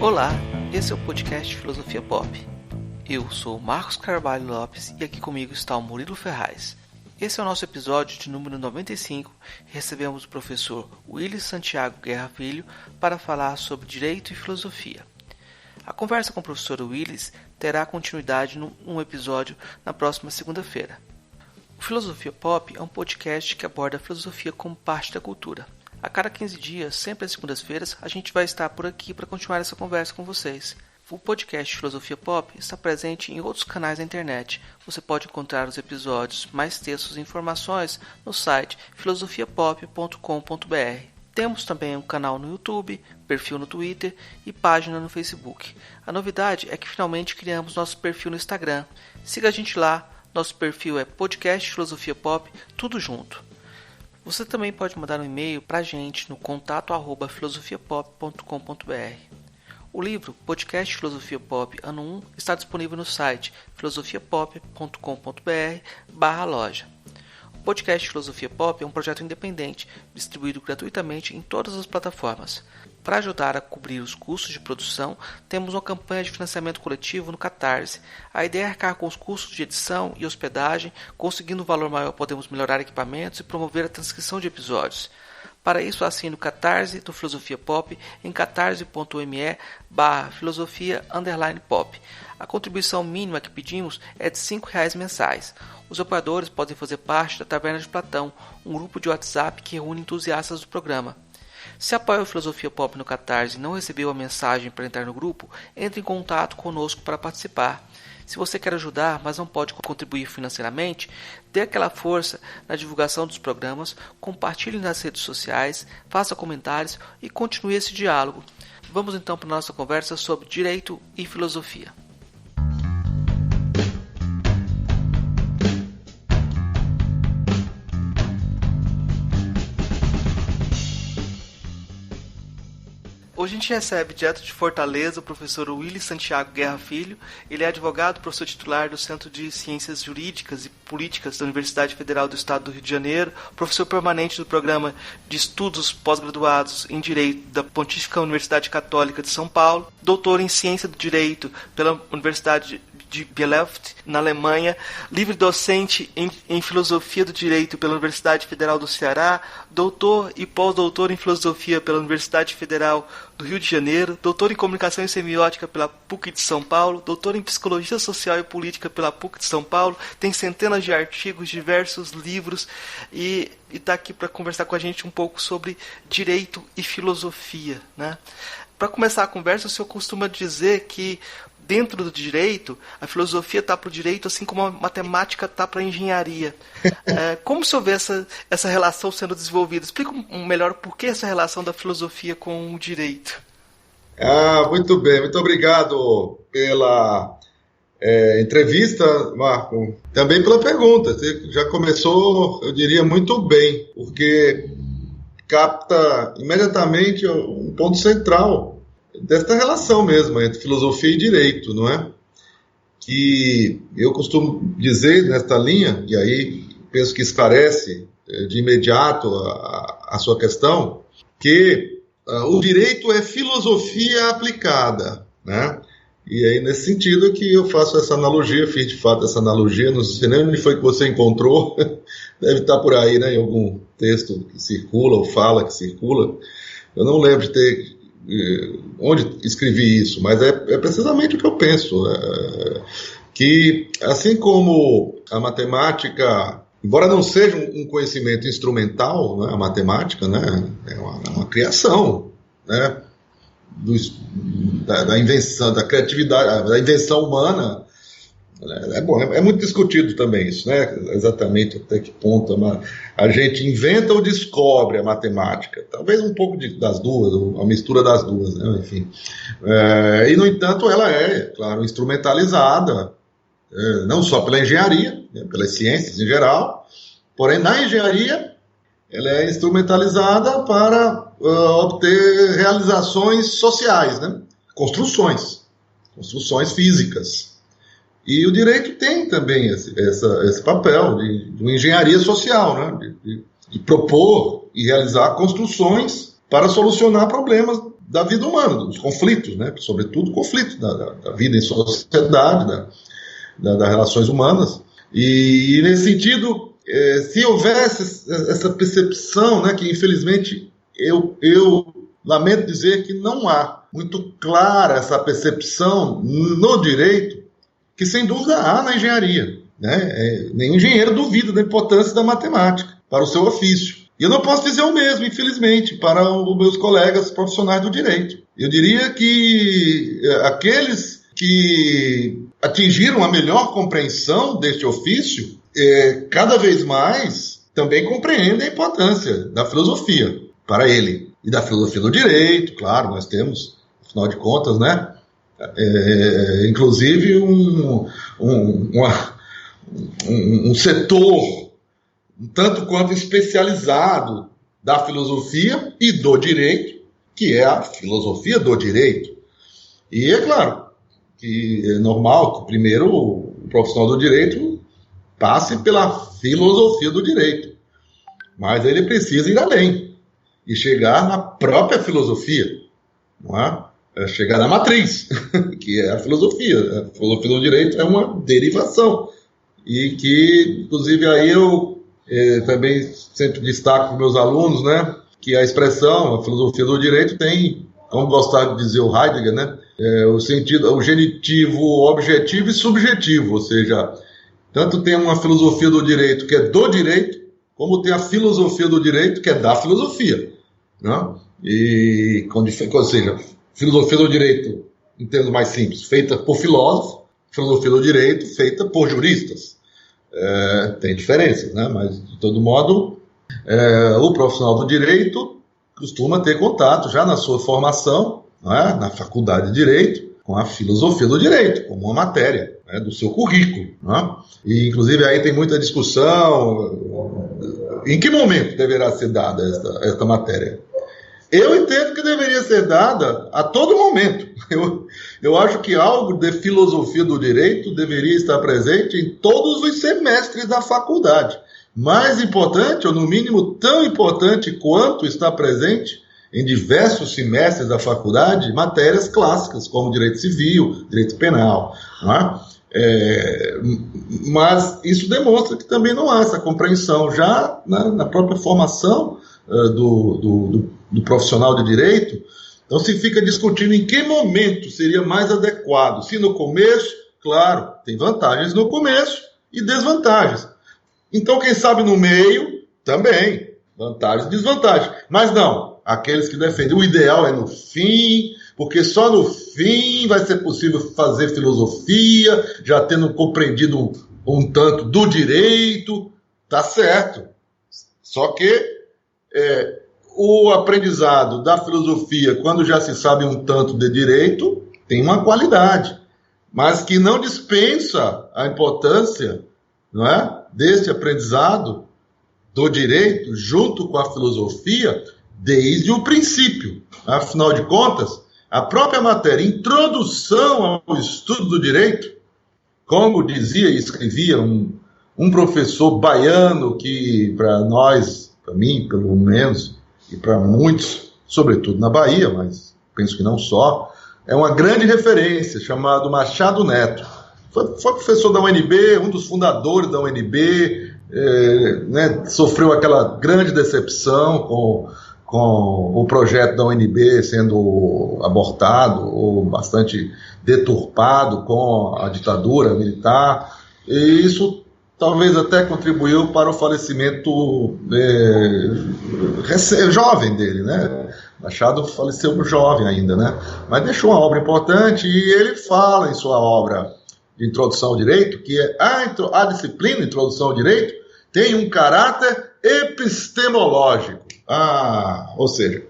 Olá, esse é o podcast Filosofia Pop. Eu sou Marcos Carvalho Lopes e aqui comigo está o Murilo Ferraz. Esse é o nosso episódio de número 95 e recebemos o professor Willis Santiago Guerra Filho para falar sobre Direito e Filosofia. A conversa com o professor Willis terá continuidade num episódio na próxima segunda-feira. O Filosofia Pop é um podcast que aborda a filosofia como parte da cultura. A cada 15 dias, sempre às segundas-feiras, a gente vai estar por aqui para continuar essa conversa com vocês. O podcast Filosofia Pop está presente em outros canais da internet. Você pode encontrar os episódios, mais textos e informações no site filosofiapop.com.br. Temos também um canal no YouTube, perfil no Twitter e página no Facebook. A novidade é que finalmente criamos nosso perfil no Instagram. Siga a gente lá, nosso perfil é podcast Filosofia Pop, tudo junto. Você também pode mandar um e-mail para a gente no contato@filosofiapop.com.br. O livro Podcast Filosofia Pop Ano 1 está disponível no site filosofiapop.com.br/loja. O podcast Filosofia Pop é um projeto independente, distribuído gratuitamente em todas as plataformas. Para ajudar a cobrir os custos de produção, temos uma campanha de financiamento coletivo no Catarse. A ideia é arcar com os custos de edição e hospedagem, conseguindo um valor maior podemos melhorar equipamentos e promover a transcrição de episódios. Para isso, assine o Catarse do Filosofia Pop em catarse.me/filosofia_pop. A contribuição mínima que pedimos é de R$ 5 mensais. Os apoiadores podem fazer parte da Taverna de Platão, um grupo de WhatsApp que reúne entusiastas do programa. Se apoia o Filosofia Pop no Catarse e não recebeu a mensagem para entrar no grupo, entre em contato conosco para participar. Se você quer ajudar, mas não pode contribuir financeiramente, dê aquela força na divulgação dos programas, compartilhe nas redes sociais, faça comentários e continue esse diálogo. Vamos então para a nossa conversa sobre Direito e Filosofia. Hoje a gente recebe direto de Fortaleza o professor Willis Santiago Guerra Filho. Ele é advogado, professor titular do Centro de Ciências Jurídicas e Políticas da Universidade Federal do Estado do Rio de Janeiro, professor permanente do Programa de Estudos Pós-Graduados em Direito da Pontífica Universidade Católica de São Paulo, doutor em Ciência do Direito pela Universidade de Bielefeld, na Alemanha, livre docente em Filosofia do Direito pela Universidade Federal do Ceará, doutor e pós-doutor em Filosofia pela Universidade Federal do Rio de Janeiro, doutor em Comunicação e Semiótica pela PUC de São Paulo, doutor em Psicologia Social e Política pela PUC de São Paulo, tem centenas de artigos, diversos livros e está aqui para conversar com a gente um pouco sobre direito e filosofia, né? Para começar a conversa, o senhor costuma dizer que dentro do direito, a filosofia está para o direito, assim como a matemática está para a engenharia. Como o senhor vê essa relação sendo desenvolvida? Explica melhor por que essa relação da filosofia com o direito. Muito bem, muito obrigado pela entrevista, Marco. Também pela pergunta. Você já começou, eu diria, muito bem, porque capta imediatamente um ponto central desta relação mesmo entre filosofia e direito, não é? Que eu costumo dizer nesta linha, e aí penso que esclarece de imediato a sua questão, que o direito é filosofia aplicada, né? E aí nesse sentido que eu faço essa analogia, fiz de fato essa analogia, não sei nem onde foi que você encontrou, deve estar por aí, né, em algum texto que circula ou fala que circula, eu não lembro de ter onde escrevi isso, mas é precisamente o que eu penso, que assim como a matemática, embora não seja um conhecimento instrumental, né, a matemática, né, é uma criação, né, da invenção, da criatividade, da invenção humana. É muito discutido também isso, né? Exatamente até que ponto a gente inventa ou descobre a matemática. Talvez um pouco das duas, uma mistura das duas, né? Enfim. E, no entanto, ela é, claro, instrumentalizada, não só pela engenharia, né, pelas ciências em geral, porém, na engenharia, ela é instrumentalizada para obter realizações sociais, né? Construções físicas. E o direito tem também esse papel de uma engenharia social, né? De propor e realizar construções para solucionar problemas da vida humana, dos conflitos, né? Sobretudo conflitos da vida em sociedade, das relações humanas. E nesse sentido, se houvesse essa percepção, né, que infelizmente eu lamento dizer que não há muito clara essa percepção no direito, que sem dúvida há na engenharia, né? Nenhum engenheiro duvida da importância da matemática para o seu ofício. E eu não posso dizer o mesmo, infelizmente, para os meus colegas profissionais do direito. Eu diria que aqueles que atingiram a melhor compreensão deste ofício, cada vez mais também compreendem a importância da filosofia para ele. E da filosofia do direito, claro, nós temos, afinal de contas, né, inclusive um setor um tanto quanto especializado da filosofia e do direito, que é a filosofia do direito. E é claro que é normal que primeiro o profissional do direito passe pela filosofia do direito, mas ele precisa ir além e chegar na própria filosofia, não é? Chegar na matriz, que é a filosofia. A filosofia do direito é uma derivação, e que, inclusive, aí eu também sempre destaco para os meus alunos, né, que a expressão, a filosofia do direito tem, como gostava de dizer o Heidegger, né, o sentido, o genitivo objetivo e subjetivo, ou seja, tanto tem uma filosofia do direito que é do direito, como tem a filosofia do direito que é da filosofia, né? E, ou seja, filosofia do direito, em termos mais simples, feita por filósofos, filosofia do direito feita por juristas. Tem diferenças, né? Mas, de todo modo, o profissional do direito costuma ter contato já na sua formação, na faculdade de direito, com a filosofia do direito, como uma matéria, né, do seu currículo. Né? E, inclusive, aí tem muita discussão em que momento deverá ser dada esta matéria. Eu entendo que deveria ser dada a todo momento. Eu acho que algo de filosofia do direito deveria estar presente em todos os semestres da faculdade. Mais importante, ou no mínimo tão importante quanto está presente em diversos semestres da faculdade, matérias clássicas, como direito civil, direito penal. Não é? Mas isso demonstra que também não há essa compreensão já na própria formação do profissional de direito. Então se fica discutindo em que momento seria mais adequado. Se no começo, claro, tem vantagens no começo e desvantagens. Então quem sabe no meio, também, vantagens e desvantagens. Mas não, aqueles que defendem o ideal é no fim, porque só no fim vai ser possível fazer filosofia, já tendo compreendido um tanto do direito, tá certo. Só que o aprendizado da filosofia, quando já se sabe um tanto de direito, tem uma qualidade, mas que não dispensa a importância, não é, deste aprendizado do direito junto com a filosofia desde o princípio. Afinal de contas, a própria matéria Introdução ao Estudo do Direito, como dizia e escrevia um professor baiano que, para nós, para mim, pelo menos, e para muitos, sobretudo na Bahia, mas penso que não só, é uma grande referência, chamado Machado Neto. Foi professor da UNB, um dos fundadores da UNB, né, sofreu aquela grande decepção com o projeto da UNB sendo abortado ou bastante deturpado com a ditadura militar, e isso talvez até contribuiu para o falecimento jovem dele, né? Machado faleceu jovem ainda, né? Mas deixou uma obra importante, e ele fala em sua obra de Introdução ao Direito que a disciplina Introdução ao Direito tem um caráter epistemológico. Ou seja,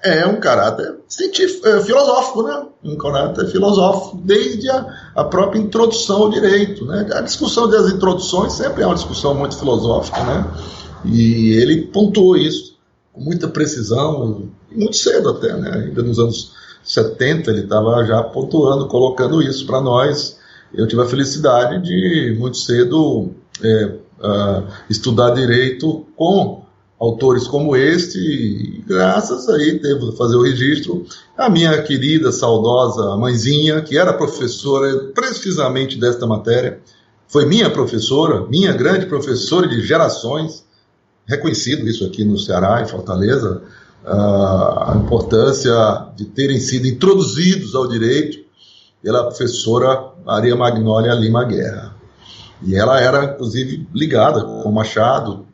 é um caráter científico, filosófico, né? Um caráter filosófico desde a própria introdução ao direito, né? A discussão das introduções sempre é uma discussão muito filosófica, né? E ele pontuou isso com muita precisão, muito cedo até, né? Ainda nos anos 70 ele estava já pontuando, colocando isso para nós. Eu tive a felicidade de, muito cedo, estudar direito com autores como este, e graças aí devo fazer o registro a minha querida, saudosa mãezinha, que era professora precisamente desta matéria, foi minha professora, minha grande professora de gerações, reconhecido isso aqui no Ceará, em Fortaleza, a importância de terem sido introduzidos ao direito pela professora Maria Magnólia Lima Guerra. E ela era, inclusive, ligada com Machado,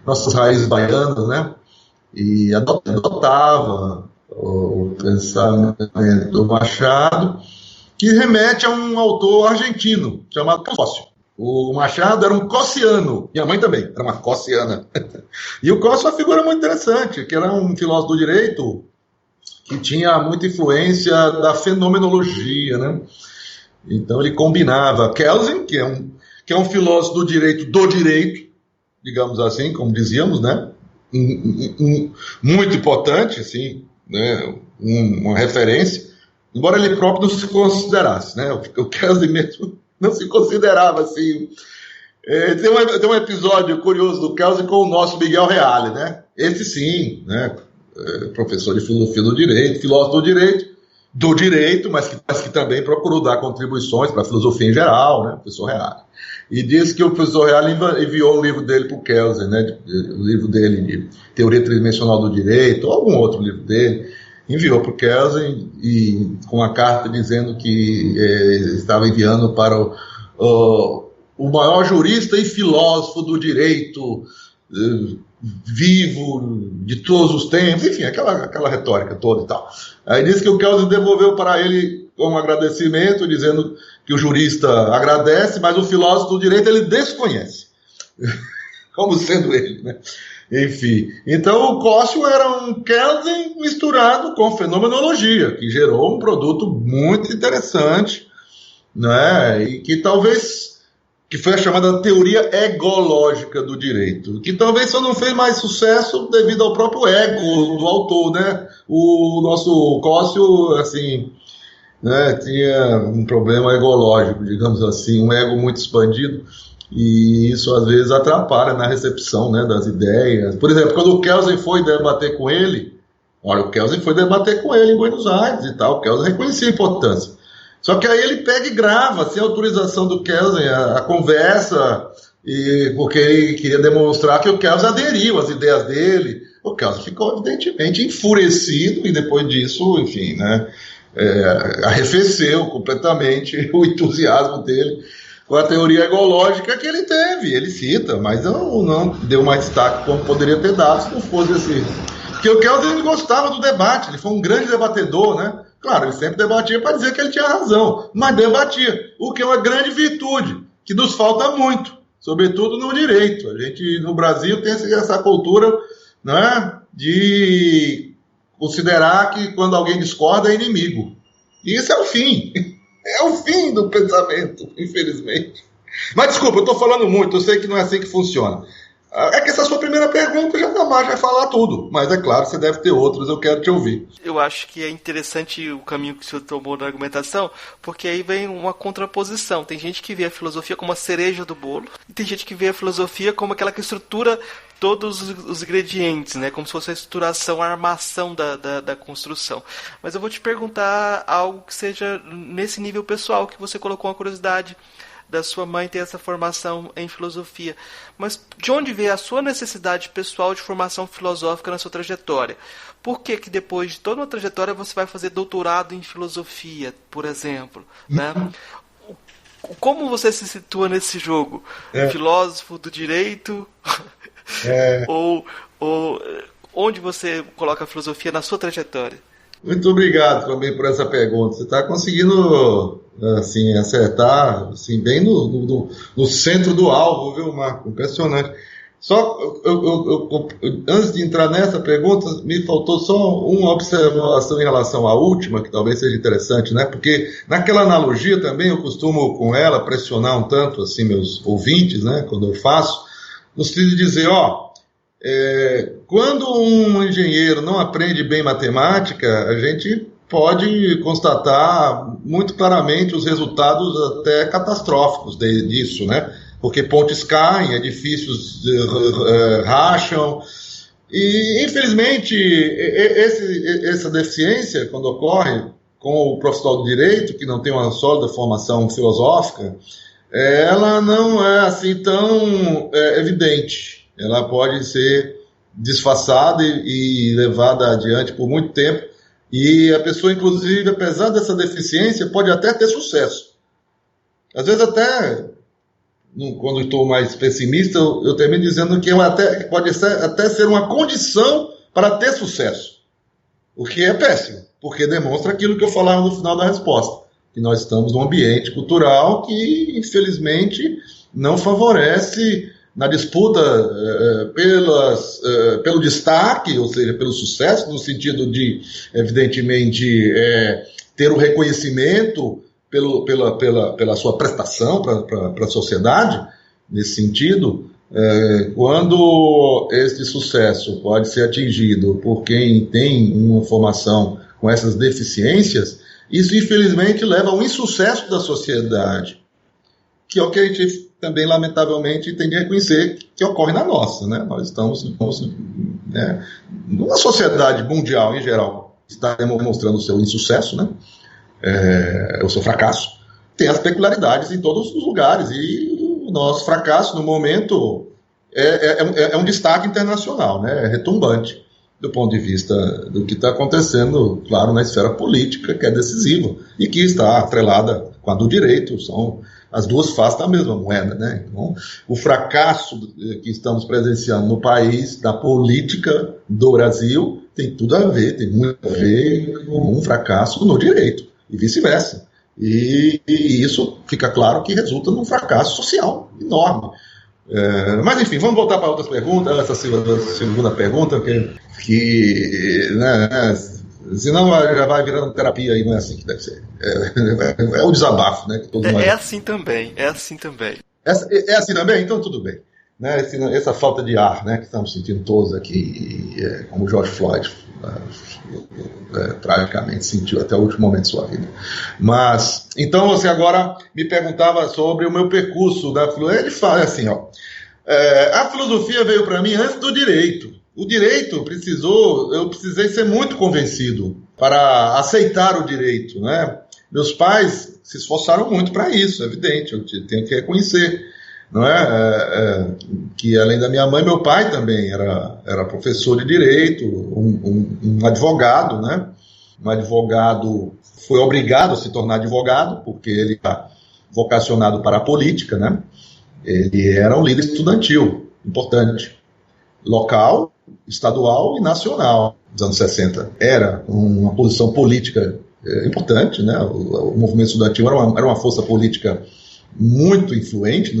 nossas raízes baianas, né? E adotava o pensamento do Machado, que remete a um autor argentino chamado Cossio. O Machado era um cossiano, minha mãe também era uma cossiana. E o Cossio é uma figura muito interessante, que era um filósofo do direito que tinha muita influência da fenomenologia, né? Então ele combinava Kelsen, que é um filósofo do direito, digamos assim, como dizíamos, né? Muito importante, assim, né? Uma referência, embora ele próprio não se considerasse, né? O Kelsen mesmo não se considerava assim. Tem um episódio curioso do Kelsen com o nosso Miguel Reale, né? Esse sim, né? Professor de filosofia do direito, filósofo do direito, mas que também procurou dar contribuições para a filosofia em geral, né? Professor Reale. E disse que o professor Reale enviou o livro dele para o Kelsen, né? O livro dele de Teoria Tridimensional do Direito, ou algum outro livro dele, enviou para o Kelsen e com uma carta dizendo que estava enviando para o maior jurista e filósofo do direito vivo de todos os tempos, enfim, aquela retórica toda e tal. Aí disse que o Kelsen devolveu para ele um agradecimento, dizendo que o jurista agradece, mas o filósofo do direito ele desconhece, como sendo ele, né? Enfim, então o Cossio era um Kelsen misturado com fenomenologia, que gerou um produto muito interessante, né? E que foi a chamada teoria egológica do direito, que talvez só não fez mais sucesso devido ao próprio ego do autor, né? O nosso Cossio, assim, né, tinha um problema egológico, digamos assim, um ego muito expandido, e isso às vezes atrapalha na recepção, né, das ideias. Por exemplo, quando o Kelsen foi debater com ele, em Buenos Aires e tal, o Kelsen reconhecia a importância. Só que aí ele pega e grava, sem autorização do Kelsen, a conversa, porque ele queria demonstrar que o Kelsen aderiu às ideias dele. O Kelsen ficou evidentemente enfurecido e depois disso, enfim, né, arrefeceu completamente o entusiasmo dele com a teoria egológica que ele teve. Ele cita, mas não deu mais destaque como poderia ter dado se não fosse assim. Porque o Kelsen gostava do debate, ele foi um grande debatedor, né? Claro, ele sempre debatia para dizer que ele tinha razão, mas debatia, o que é uma grande virtude, que nos falta muito, sobretudo no direito. A gente, no Brasil, tem essa cultura, né, de considerar que quando alguém discorda é inimigo. E isso é o fim. É o fim do pensamento, infelizmente. Mas desculpa, eu estou falando muito, eu sei que não é assim que funciona. É que essa sua primeira pergunta já jamais vai falar tudo. Mas é claro, você deve ter outros, eu quero te ouvir. Eu acho que é interessante o caminho que o senhor tomou na argumentação, porque aí vem uma contraposição. Tem gente que vê a filosofia como a cereja do bolo, e tem gente que vê a filosofia como aquela que estrutura todos os ingredientes, né? Como se fosse a estruturação, a armação da construção. Mas eu vou te perguntar algo que seja nesse nível pessoal, que você colocou uma curiosidade da sua mãe ter essa formação em filosofia. Mas de onde veio a sua necessidade pessoal de formação filosófica na sua trajetória? Por que depois de toda uma trajetória você vai fazer doutorado em filosofia, por exemplo? Né? Como você se situa nesse jogo? Filósofo do direito? Ou onde você coloca a filosofia na sua trajetória? Muito obrigado também por essa pergunta. Você está conseguindo assim, acertar assim, bem no centro do alvo, viu, Marco? Impressionante. Só, antes de entrar nessa pergunta, me faltou só uma observação em relação à última, que talvez seja interessante, né? Porque naquela analogia também eu costumo com ela pressionar um tanto assim, meus ouvintes, né? Quando eu faço, no sentido de dizer, quando um engenheiro não aprende bem matemática, a gente pode constatar muito claramente os resultados até catastróficos disso, né? porque pontes caem, edifícios racham, e infelizmente essa deficiência, quando ocorre com o profissional do direito, que não tem uma sólida formação filosófica, ela não é assim tão evidente, ela pode ser disfarçada e levada adiante por muito tempo, e a pessoa, inclusive, apesar dessa deficiência, pode até ter sucesso. Às vezes até, quando estou mais pessimista, eu termino dizendo que pode até ser uma condição para ter sucesso, o que é péssimo, porque demonstra aquilo que eu falava no final da resposta, que nós estamos num ambiente cultural que, infelizmente, não favorece na disputa pelo destaque, ou seja, pelo sucesso, no sentido de, evidentemente, ter o reconhecimento pela sua prestação para a sociedade, nesse sentido, quando esse sucesso pode ser atingido por quem tem uma formação com essas deficiências, isso infelizmente leva ao insucesso da sociedade, que é o que a gente também, lamentavelmente, tem de reconhecer que ocorre na nossa, né? Nós estamos numa sociedade mundial, em geral, está demonstrando o seu insucesso, né? O seu fracasso. Tem as peculiaridades em todos os lugares, e o nosso fracasso, no momento, é um destaque internacional, né? É retumbante, do ponto de vista do que está acontecendo, claro, na esfera política, que é decisiva, e que está atrelada com a do direito, são as duas faces da mesma moeda, né? Então, o fracasso que estamos presenciando no país, da política do Brasil, tem tudo a ver, tem muito a ver com um fracasso no direito, e vice-versa. E isso fica claro que resulta num fracasso social enorme. Mas, enfim, vamos voltar para outras perguntas, essa segunda pergunta, que né, senão já vai virando terapia e não é assim que deve ser. É o desabafo, né? Que todos nós... É assim também. É assim também? Então tudo bem. Né? Essa falta de ar, né, que estamos sentindo todos aqui, como o George Floyd tragicamente sentiu até o último momento de sua vida. Mas, então você agora me perguntava sobre o meu percurso da filosofia. Ele fala assim, a filosofia veio para mim antes do direito. O direito eu precisei ser muito convencido para aceitar o direito, né? Meus pais se esforçaram muito para isso, é evidente, eu tenho que reconhecer, não que além da minha mãe, meu pai também era professor de direito, um advogado, né? Um advogado foi obrigado a se tornar advogado, porque ele está vocacionado para a política, né? Ele era um líder estudantil importante, local, estadual e nacional, nos anos 60. Era uma posição política importante, né? O movimento estudantil era uma força política muito influente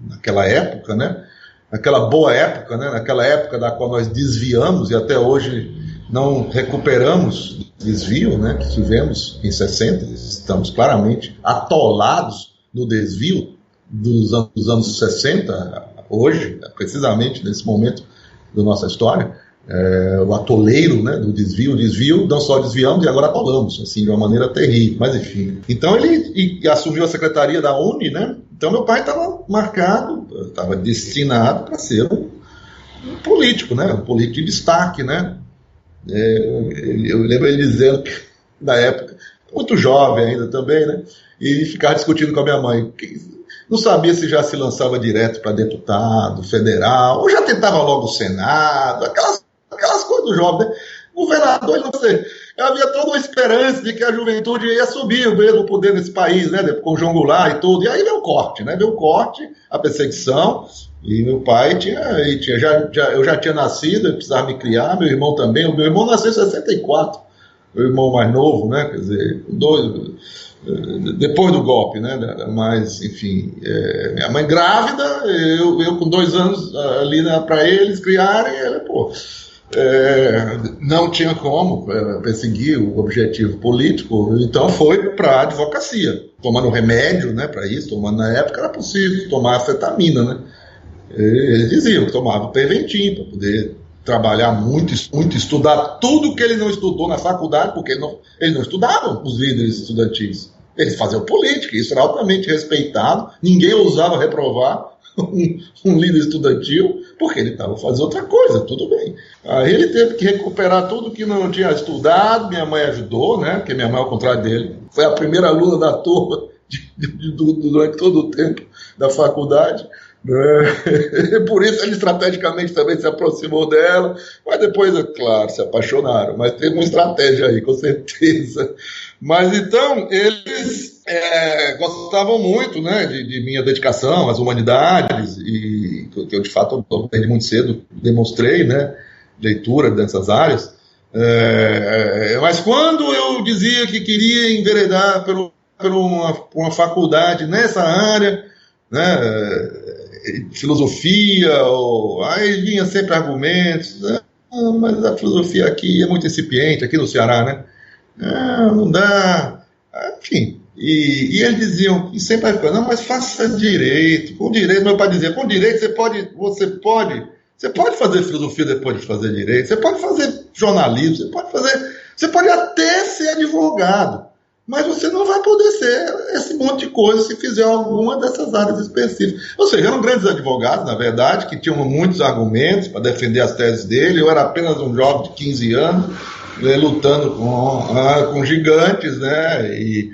naquela época, né? Naquela boa época, né? Naquela época da qual nós desviamos e até hoje não recuperamos o desvio, né, que tivemos em 60. Estamos claramente atolados no desvio dos anos 60, hoje, precisamente nesse momento da nossa história, o atoleiro, né, do desvio, não só desviamos e agora atolamos, assim, de uma maneira terrível, mas enfim. Então ele assumiu a secretaria da UNE, né? Então meu pai estava marcado, estava destinado para ser um político, né? Um político de destaque, né? Eu lembro ele dizendo que, na época, muito jovem ainda também, né? E ficava discutindo com a minha mãe, não sabia se já se lançava direto para deputado federal, ou já tentava logo o Senado, aquelas coisas do jovem, né? Governador, não sei. Havia toda uma esperança de que a juventude ia subir o mesmo poder nesse país, né? Com o João Goulart e tudo. E aí veio o corte, né? Veio o corte, a perseguição. E meu pai eu já tinha nascido, eu precisava me criar, meu irmão também. O meu irmão nasceu em 64, meu irmão mais novo, né? Quer dizer, depois do golpe, né? Mas, enfim, minha mãe grávida, eu com 2 anos ali para eles criarem, não tinha como perseguir o objetivo político, então foi para a advocacia, tomando remédio, né, para isso, na época era possível tomar anfetamina, né? Eles diziam que tomava Preventim para poder trabalhar muito, estudar tudo que ele não estudou na faculdade, porque ele não estudava os líderes estudantis. Eles faziam política, isso era altamente respeitado, ninguém ousava reprovar um líder estudantil, porque ele estava fazendo outra coisa, tudo bem. Aí ele teve que recuperar tudo que não tinha estudado, minha mãe ajudou, né? Porque minha mãe, ao contrário dele, foi a primeira aluna da turma durante todo o tempo da faculdade. Por isso ele estrategicamente também se aproximou dela, mas depois, é claro, se apaixonaram, mas teve uma estratégia aí, com certeza. Mas então, eles gostavam muito, né, de minha dedicação às humanidades, e que eu de fato, desde muito cedo, demonstrei, né, leitura dessas áreas. Mas quando eu dizia que queria enveredar por uma faculdade nessa área, né, filosofia, aí vinha sempre argumentos, né, mas a filosofia aqui é muito incipiente, aqui no Ceará, né? Não dá, enfim. E eles diziam, e sempre não, mas faça direito. Com direito, meu pai dizia, com direito você pode fazer filosofia depois de fazer direito, você pode fazer jornalismo, você pode até ser advogado, mas você não vai poder ser esse monte de coisa se fizer alguma dessas áreas específicas. Ou seja, eram grandes advogados, na verdade, que tinham muitos argumentos para defender as teses dele. Eu era apenas um jovem de 15 anos, lutando com gigantes, né? E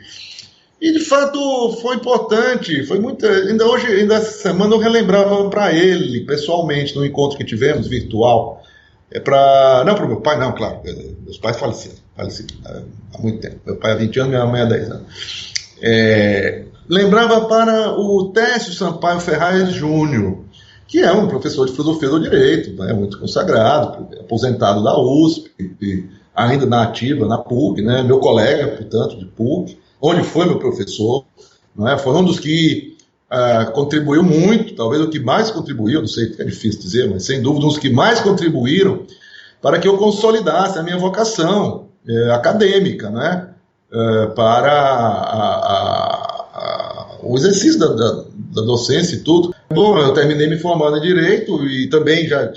de fato foi importante, foi muito. Ainda essa semana eu relembrava para ele, pessoalmente, no encontro que tivemos, virtual. Não para o meu pai, não, claro. Meus pais faleceram há muito tempo. Meu pai há 20 anos, minha mãe há 10 anos. Lembrava para o Técio Sampaio Ferraz Júnior, que é um professor de filosofia do direito, né, muito consagrado, aposentado da USP, ainda na ativa, na PUC, né, meu colega, portanto, de PUC, onde foi meu professor, né, foi um dos que contribuiu muito, talvez o que mais contribuiu, não sei, é difícil dizer, mas sem dúvida, um dos que mais contribuíram para que eu consolidasse a minha vocação acadêmica, né, para o exercício da docência e tudo. Bom, eu terminei me formando em Direito e também já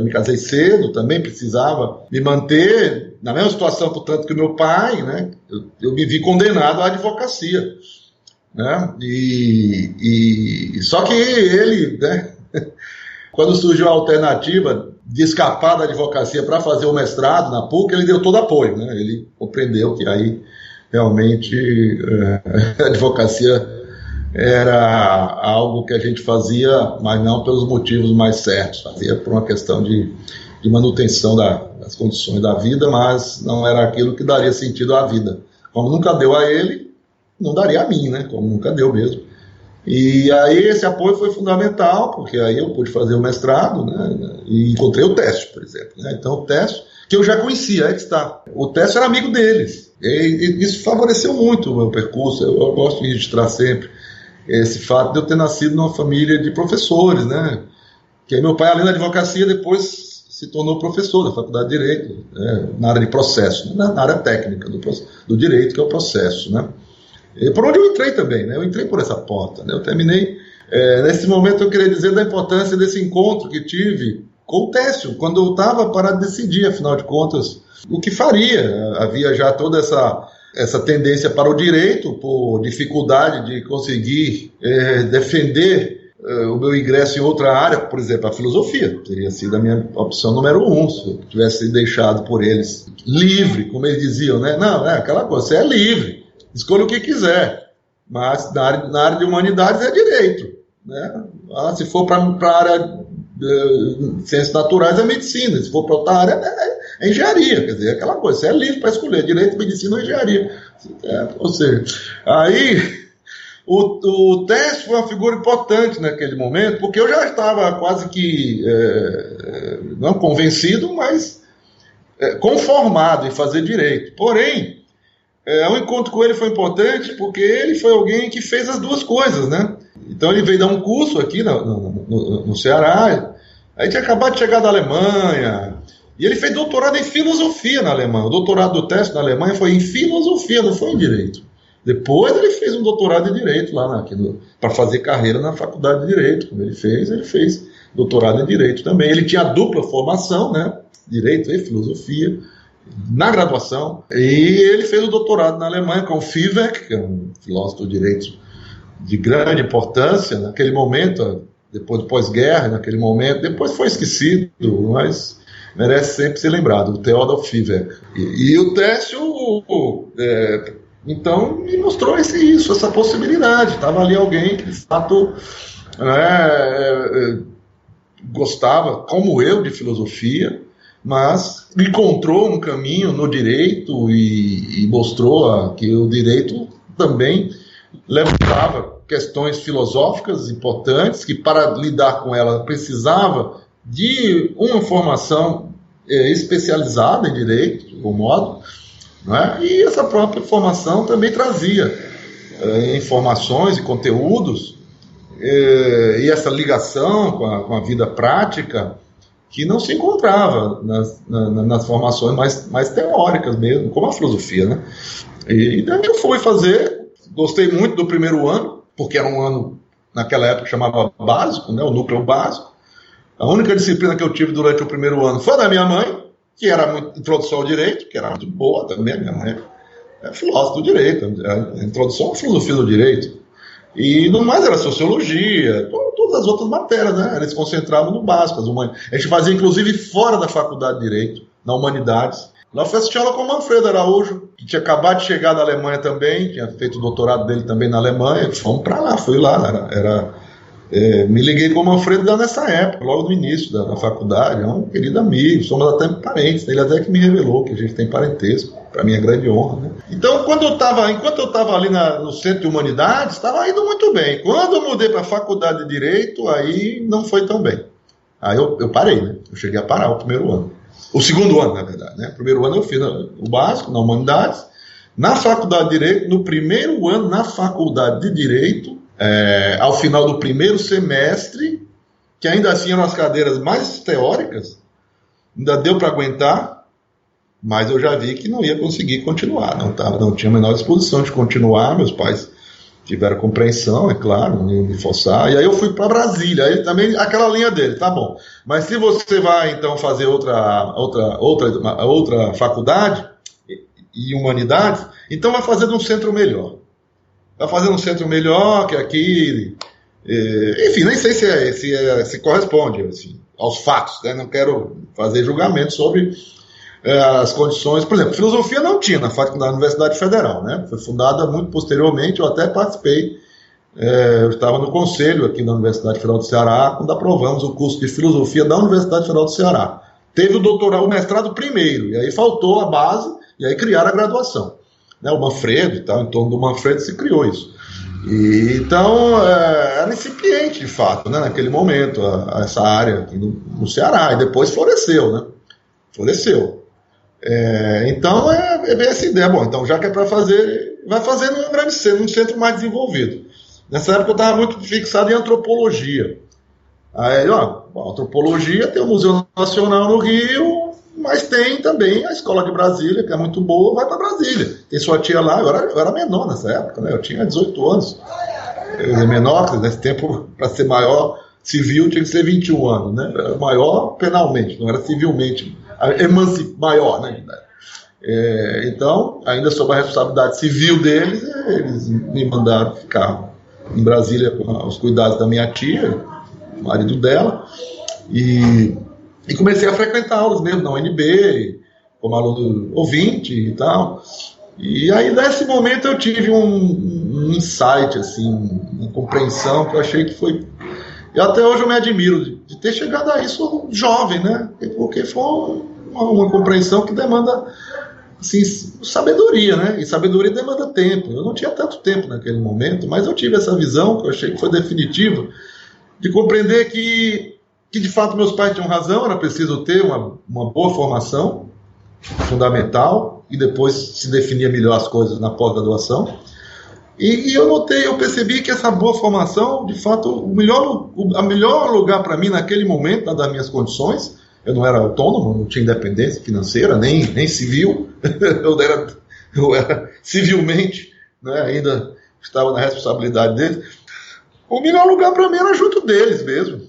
me casei cedo, também precisava me manter na mesma situação, portanto, que o meu pai, né? Eu me vi condenado à advocacia, né? Só que ele, né? Quando surgiu a alternativa de escapar da advocacia para fazer o mestrado na PUC, ele deu todo apoio, né? Ele compreendeu que aí realmente a advocacia era algo que a gente fazia, mas não pelos motivos mais certos, fazia por uma questão de manutenção das condições da vida, mas não era aquilo que daria sentido à vida. Como nunca deu a ele, não daria a mim, né? Como nunca deu mesmo. E aí esse apoio foi fundamental, porque aí eu pude fazer o mestrado, né? E encontrei o Técio, por exemplo, né? Então o Técio, que eu já conhecia, aí que está. O Técio era amigo deles, e isso favoreceu muito o meu percurso. Eu gosto de registrar sempre esse fato de eu ter nascido numa família de professores, né? Que aí meu pai, além da advocacia, depois se tornou professor da Faculdade de Direito, né? Na área de processo, na área técnica do direito, que é o processo, né? E por onde eu entrei também, né? Eu entrei por essa porta, né? Eu terminei. Nesse momento eu queria dizer da importância desse encontro que tive com o Técio, quando eu estava para decidir, afinal de contas, o que faria. Havia já toda essa tendência para o direito, por dificuldade de conseguir defender o meu ingresso em outra área, por exemplo, a filosofia. Teria sido a minha opção número 1, se eu tivesse deixado por eles livre, como eles diziam, né? Não, aquela coisa, você é livre, escolha o que quiser, mas na área de humanidades é direito, né? Se for para a área de ciências naturais é medicina, se for para outra área é engenharia, quer dizer, aquela coisa, você é livre para escolher direito, medicina ou engenharia. Ou seja, aí o Técio foi uma figura importante naquele momento, porque eu já estava quase que não convencido, mas conformado em fazer direito. Porém, o encontro com ele foi importante porque ele foi alguém que fez as duas coisas, né? Então ele veio dar um curso aqui no Ceará, aí tinha acabado de chegar da Alemanha, e ele fez doutorado em filosofia na Alemanha. O doutorado do Técio na Alemanha foi em filosofia, não foi em direito. Depois ele fez um doutorado em direito lá para fazer carreira na faculdade de direito. Quando ele fez doutorado em direito também. Ele tinha dupla formação, né? Direito e filosofia. na graduação, e ele fez o doutorado na Alemanha com o Fiveck, que é um filósofo do direito de grande importância naquele momento, depois do pós-guerra, naquele momento, depois foi esquecido, mas merece sempre ser lembrado, o Theodor Fiveck. E o Técio, então, me mostrou essa possibilidade. Estava ali alguém que, de fato, gostava, como eu, de filosofia, mas encontrou um caminho no direito e mostrou que o direito também levantava questões filosóficas importantes, que para lidar com ela precisava de uma formação especializada em direito, de algum modo, e essa própria formação também trazia informações e conteúdos, e essa ligação com a vida prática que não se encontrava nas formações mais teóricas mesmo, como a filosofia, né? E daí eu fui fazer, gostei muito do primeiro ano, porque era um ano, naquela época, chamava básico, né, o núcleo básico. A única disciplina que eu tive durante o primeiro ano foi da minha mãe, que era muito introdução ao direito, que era muito boa também. Minha mãe é filósofa do direito, a introdução à filosofia do direito. E no mais era sociologia, todas as outras matérias, né? Eles se concentravam no básico. A gente fazia, inclusive, fora da faculdade de Direito, na Humanidades. Lá fui assistir aula com o Manfredo Araújo, que tinha acabado de chegar da Alemanha também, tinha feito o doutorado dele também na Alemanha. Fomos para lá, fui lá. Me liguei com o Manfredo nessa época, logo no início da faculdade. É um querido amigo, somos até parentes. Ele até que me revelou que a gente tem parentesco, para mim é grande honra, né? Então, enquanto eu estava ali no Centro de Humanidades, estava indo muito bem. Quando eu mudei para a Faculdade de Direito, aí não foi tão bem. Aí eu parei, né? Eu cheguei a parar o primeiro ano. O segundo ano, na verdade, né? O primeiro ano eu fiz o básico, na Humanidades. Na Faculdade de Direito, no primeiro ano, na Faculdade de Direito, ao final do primeiro semestre, que ainda assim eram as cadeiras mais teóricas, ainda deu para aguentar, mas eu já vi que não ia conseguir continuar, não tinha a menor disposição de continuar. Meus pais tiveram compreensão, é claro, não iam me forçar, e aí eu fui para Brasília, aí também aquela linha dele, tá bom, mas se você vai então fazer outra faculdade e humanidades, então vai fazer num centro melhor. Vai fazer um centro melhor que aqui, enfim, nem sei se corresponde assim, aos fatos, né? Não quero fazer julgamento sobre as condições. Por exemplo, filosofia não tinha na Universidade Federal, né? Foi fundada muito posteriormente, eu até participei, eu estava no conselho aqui na Universidade Federal do Ceará, quando aprovamos o curso de filosofia da Universidade Federal do Ceará. Teve o doutorado, o mestrado primeiro, e aí faltou a base, e aí criaram a graduação. O Manfredo e tal, em torno do Manfredo se criou isso. Então, era incipiente, de fato, né, naquele momento, essa área aqui no Ceará, e depois floresceu, né? Floresceu. Então, é bem essa ideia. Bom, então, já que é para fazer, vai fazer num centro mais desenvolvido. Nessa época eu estava muito fixado em antropologia. Aí, antropologia tem o Museu Nacional no Rio, mas tem também a Escola de Brasília, que é muito boa, vai para Brasília. Tem sua tia lá, eu era menor nessa época, né? Eu tinha 18 anos. Eu era menor, nesse tempo, para ser maior civil, tinha que ser 21 anos, né? Era maior penalmente, não era civilmente. Maior, né? Então, ainda sob a responsabilidade civil deles, eles me mandaram ficar em Brasília com os cuidados da minha tia, o marido dela, e comecei a frequentar aulas mesmo na UNB, como aluno ouvinte e tal. E aí, nesse momento, eu tive um insight, assim, uma compreensão que eu achei que foi... E até hoje eu me admiro de ter chegado a isso jovem, né? Porque foi uma compreensão que demanda, assim, sabedoria, né? E sabedoria demanda tempo. Eu não tinha tanto tempo naquele momento, mas eu tive essa visão, que eu achei que foi definitiva, de compreender que de fato meus pais tinham razão, era preciso ter uma boa formação fundamental e depois se definir melhor as coisas na pós-graduação. E eu percebi que essa boa formação, de fato, o melhor lugar para mim naquele momento, das minhas condições, eu não era autônomo, não tinha independência financeira, nem civil, eu era civilmente, né, ainda estava na responsabilidade deles. O melhor lugar para mim era junto deles mesmo.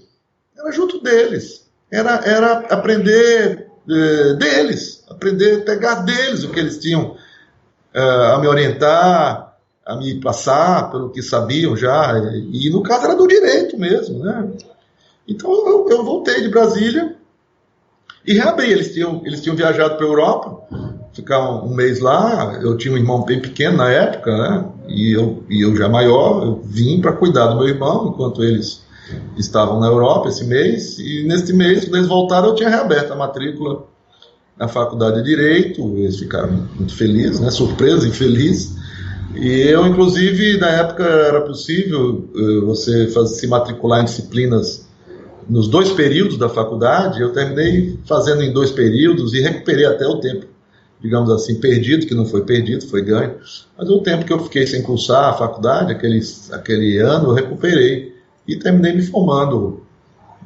Era junto deles. Era aprender deles, aprender a pegar deles o que eles tinham a me orientar, a me passar pelo que sabiam já, e no caso era do direito mesmo, né? Então eu voltei de Brasília e reabri. Eles tinham viajado para a Europa, ficar um mês lá. Eu tinha um irmão bem pequeno na época, né? E eu já maior, eu vim para cuidar do meu irmão enquanto eles estavam na Europa esse mês. E neste mês, quando eles voltaram, eu tinha reaberto a matrícula na Faculdade de Direito. Eles ficaram muito felizes, né? Surpresos e felizes. E eu, inclusive, na época era possível você se matricular em disciplinas nos 2 períodos da faculdade. Eu terminei fazendo em 2 períodos e recuperei até o tempo, digamos assim, perdido, que não foi perdido, foi ganho. Mas o tempo que eu fiquei sem cursar a faculdade, aquele ano, eu recuperei e terminei me formando,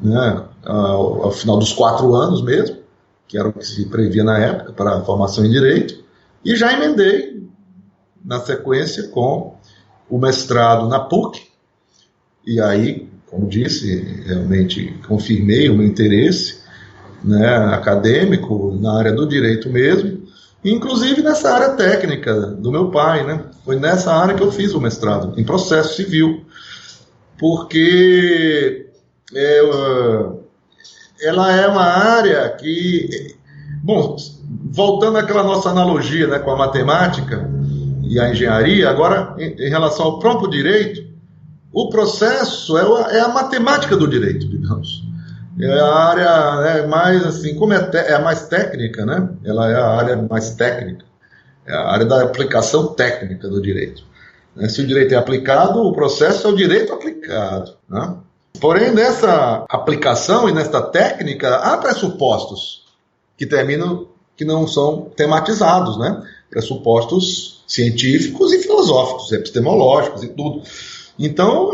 né, ao final dos 4 anos mesmo, que era o que se previa na época para a formação em Direito, e já emendei na sequência com o mestrado na PUC, e aí, como disse, realmente confirmei o meu interesse, né, acadêmico na área do direito mesmo, inclusive nessa área técnica do meu pai, né? Foi nessa área que eu fiz o mestrado, em processo civil, porque ela é uma área que, bom, voltando àquela nossa analogia, né, com a matemática e a engenharia, agora em relação ao próprio direito, o processo é a matemática do direito, digamos. É a área, né, mais assim, como é a mais técnica, né? Ela é a área mais técnica, é a área da aplicação técnica do direito. Se o direito é aplicado, o processo é o direito aplicado, né? Porém, nessa aplicação e nessa técnica, há pressupostos que não são tematizados, né? Pressupostos científicos e filosóficos, epistemológicos e tudo. Então,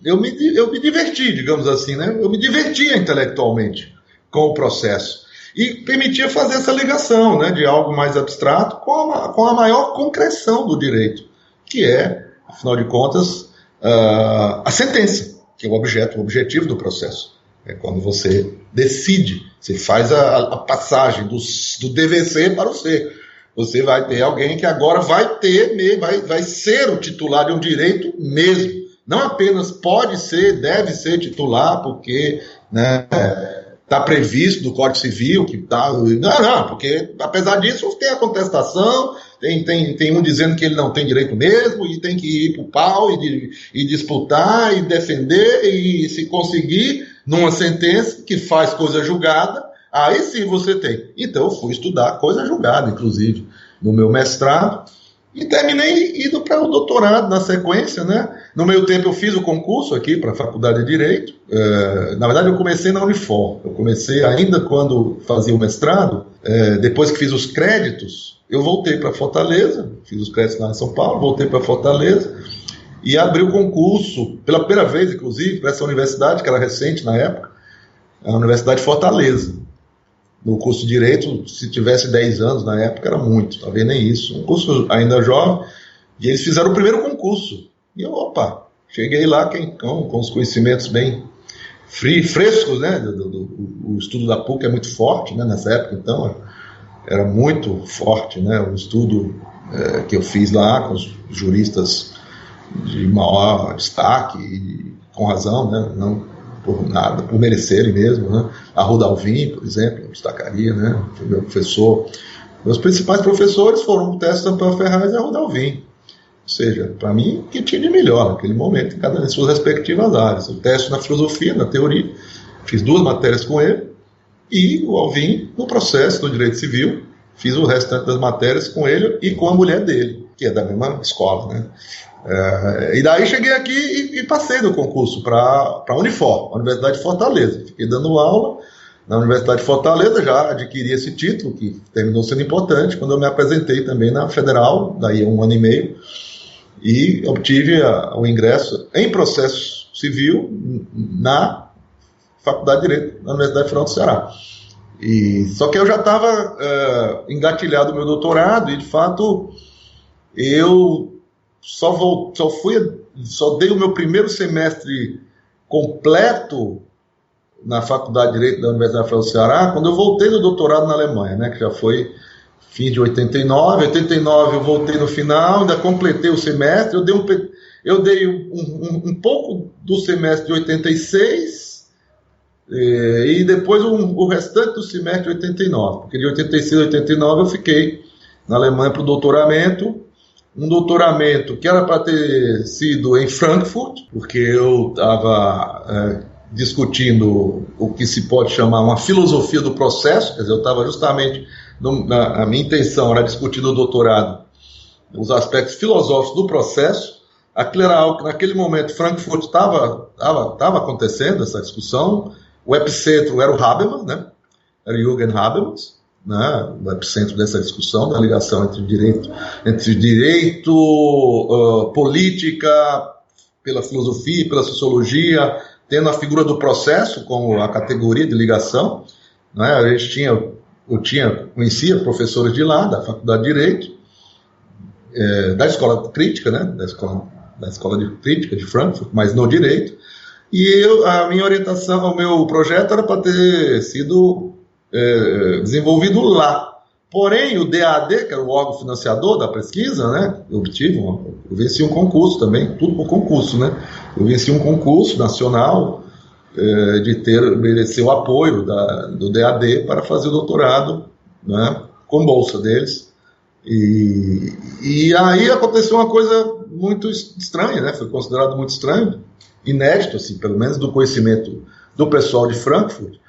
eu me diverti, digamos assim, né? Eu me divertia intelectualmente com o processo e permitia fazer essa ligação, né, de algo mais abstrato com a maior concreção do direito, que é, afinal de contas, a sentença, que é o objetivo do processo. É quando você decide, você faz a passagem do dever ser para o ser. Você vai ter alguém que agora vai ser o titular de um direito mesmo. Não apenas pode ser, deve ser titular, porque, né, está previsto no Código Civil, que tá. Não, porque apesar disso tem a contestação, tem um dizendo que ele não tem direito mesmo, e tem que ir para o pau e disputar e defender, e se conseguir numa sentença que faz coisa julgada, aí sim você tem. Então eu fui estudar coisa julgada, inclusive, no meu mestrado, e terminei indo para o doutorado na sequência, né? No meio tempo eu fiz o concurso aqui para a Faculdade de Direito. Na verdade eu comecei na Unifor. Eu comecei ainda quando fazia o mestrado. Depois que fiz os créditos, eu voltei para Fortaleza. Fiz os créditos lá em São Paulo, voltei para Fortaleza e abri o concurso, pela primeira vez inclusive, para essa universidade, que era recente na época, a Universidade de Fortaleza. No curso de Direito, se tivesse 10 anos na época, era muito, talvez nem isso. Um curso ainda jovem, e eles fizeram o primeiro concurso. E eu, cheguei lá com os conhecimentos bem frescos, né? O estudo da PUC é muito forte, né? Nessa época, então, era muito forte, né? O estudo que eu fiz lá com os juristas de maior destaque, e com razão, né? Não por nada, por merecerem mesmo, né? A Arruda Alvim, por exemplo, eu destacaria, né? Foi meu professor. Meus principais professores foram o Tércio Sampaio Ferraz e a Arruda Alvim. Ou seja, para mim, o que tinha de melhor naquele momento, em cada de suas respectivas áreas. O Tércio na filosofia, na teoria, fiz 2 matérias com ele, e o Alvim no processo, no direito civil, fiz o restante das matérias com ele e com a mulher dele, que é da mesma escola, né? E daí cheguei aqui e passei no concurso para a Unifor, a Universidade de Fortaleza. Fiquei dando aula na Universidade de Fortaleza, já adquiri esse título, que terminou sendo importante, quando eu me apresentei também na Federal, daí 1 ano e meio, e obtive o ingresso em processo civil na Faculdade de Direito da Universidade Federal do Ceará. Só que eu já estava engatilhado no meu doutorado, e de fato eu só dei o meu primeiro semestre completo na Faculdade de Direito da Universidade Federal do Ceará, quando eu voltei do doutorado na Alemanha, né, que já foi fim de 89. 89 eu voltei no final, ainda completei o semestre, eu dei um pouco do semestre de 86 e depois o restante do semestre de 89, porque de 86 a 89 eu fiquei na Alemanha para o doutoramento, um doutoramento que era para ter sido em Frankfurt, porque eu estava discutindo o que se pode chamar uma filosofia do processo, quer dizer, eu estava justamente, a minha intenção era discutir no doutorado os aspectos filosóficos do processo. Aquilo era algo que naquele momento Frankfurt estava acontecendo, essa discussão, o epicentro era o Habermas, né? Era Jürgen Habermas, né? O epicentro dessa discussão, da ligação entre direito, política, pela filosofia, pela sociologia, tendo a figura do processo como a categoria de ligação, né? Conhecia professores de lá, da Faculdade de Direito, da Escola Crítica, né? da escola de Crítica de Frankfurt, mas no Direito, e a minha orientação, o meu projeto era para ter sido desenvolvido lá. Porém, o DAD, que era o órgão financiador da pesquisa, né? Eu venci um concurso também, tudo por concurso, né? Eu venci um concurso nacional merecer o apoio do DAD para fazer o doutorado, né? Com bolsa deles. E aí aconteceu uma coisa muito estranha, né? Foi considerado muito estranho, inédito, assim, pelo menos do conhecimento do pessoal de Frankfurt,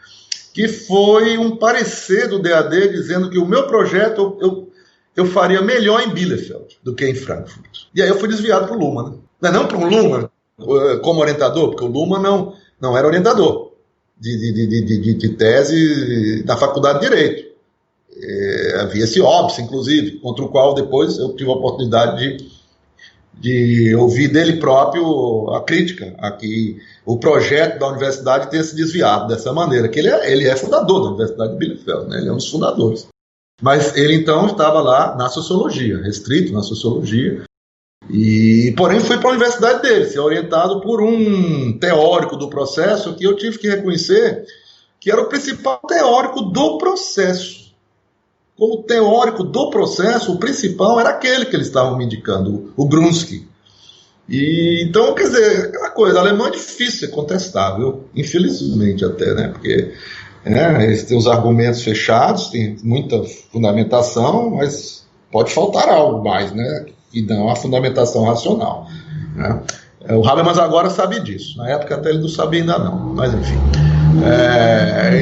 que foi um parecer do DAD dizendo que o meu projeto eu faria melhor em Bielefeld do que em Frankfurt. E aí eu fui desviado para o Luhmann, né? Não para o Luhmann como orientador, porque o Luhmann não era orientador de tese da Faculdade de Direito. Havia esse óbice, inclusive, contra o qual depois eu tive a oportunidade de ouvir dele próprio a crítica a que o projeto da universidade tenha se desviado dessa maneira, que ele é fundador da Universidade de Bielefeld, né? Ele é um dos fundadores. Mas ele então estava lá na sociologia, restrito na sociologia, porém foi para a universidade dele, ser orientado por um teórico do processo que eu tive que reconhecer que era o principal teórico do processo. Como teórico do processo, o principal era aquele que eles estavam me indicando, o Grunsky. Então, quer dizer, aquela coisa, alemão é difícil ser contestável, infelizmente até, né? Porque eles têm os argumentos fechados, tem muita fundamentação, mas pode faltar algo mais, né? E não a fundamentação racional, né? O Habermas agora sabe disso, na época até ele não sabia ainda não, mas enfim.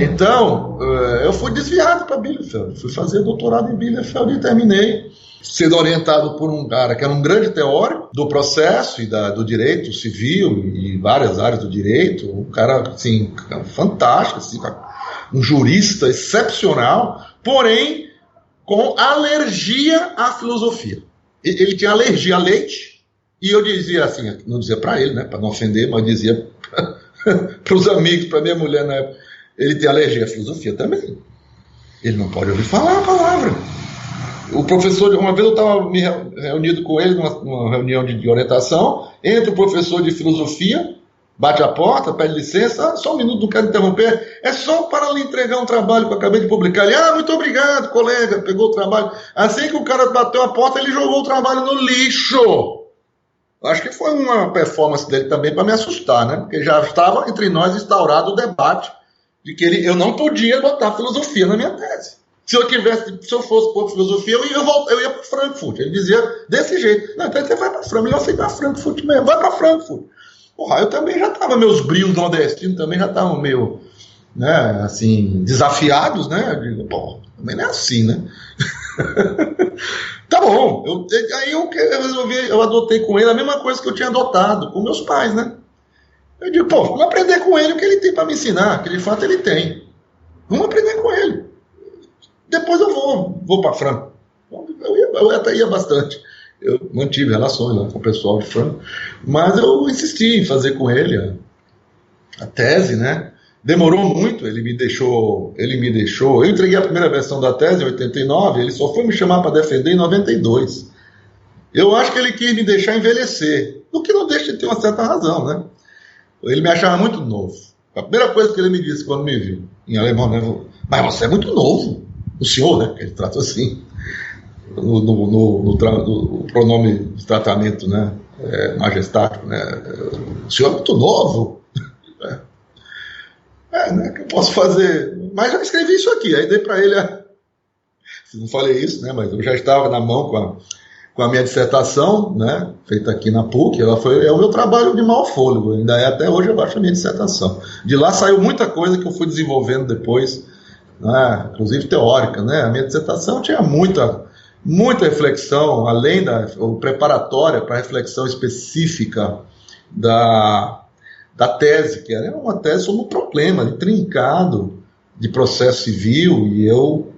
Então, eu fui desviado para Bielefeld, fui fazer doutorado em Bielefeld e terminei sendo orientado por um cara que era um grande teórico do processo e do direito civil e várias áreas do direito, um cara assim, fantástico, assim, um jurista excepcional, porém com alergia à filosofia. Ele tinha alergia a leite e eu dizia assim, não dizia para ele, né, para não ofender, mas dizia para os amigos, para minha mulher na época, ele tem alergia à filosofia também. Ele não pode ouvir falar a palavra. O professor, uma vez eu estava me reunido com ele numa reunião de orientação, entra o professor de filosofia, bate a porta, pede licença, só um minuto, não quero interromper, é só para lhe entregar um trabalho que eu acabei de publicar. Ele, muito obrigado, colega, pegou o trabalho. Assim que o cara bateu a porta, ele jogou o trabalho no lixo. Acho que foi uma performance dele também para me assustar, né? Porque já estava entre nós instaurado o debate de que eu não podia botar filosofia na minha tese. Se eu fosse por filosofia, eu ia para Frankfurt. Ele dizia desse jeito. Não, então você vai para Frankfurt, melhor você ir para Frankfurt mesmo, vai para Frankfurt. Porra, eu também já estava, meus brios nordestinos também já estavam meio, né, assim, desafiados, né? Eu digo, pô, também não é assim, né? Tá bom, aí eu resolvi, eu adotei com ele a mesma coisa que eu tinha adotado com meus pais, né? Eu digo, pô, vamos aprender com ele o que ele tem para me ensinar, que de fato ele tem. Vamos aprender com ele. Depois eu vou para Franco. Eu até ia bastante. Eu mantive relações lá com o pessoal de Franco, mas eu insisti em fazer com ele a tese, né? Demorou muito, ele me deixou, eu entreguei a primeira versão da tese em 89, ele só foi me chamar para defender em 92. Eu acho que ele quis me deixar envelhecer, o que não deixa de ter uma certa razão, né? Ele me achava muito novo, A primeira coisa que ele me disse quando me viu, em alemão, né? Mas você é muito novo. O senhor, né? Que ele trata assim. No pronome de tratamento, né? Majestático, né? O senhor é muito novo. Né? Que eu posso fazer? Mas já escrevi isso aqui. Aí dei para ele. Não falei isso, né? Mas eu já estava na mão com a minha dissertação, né? Feita aqui na PUC. É o meu trabalho de maior fôlego. Ainda até hoje eu baixo a minha dissertação. De lá saiu muita coisa que eu fui desenvolvendo depois, né? Inclusive teórica, né? A minha dissertação tinha muita reflexão, além da preparatória para reflexão específica da tese, que era uma tese sobre um problema intrincado de processo civil, e eu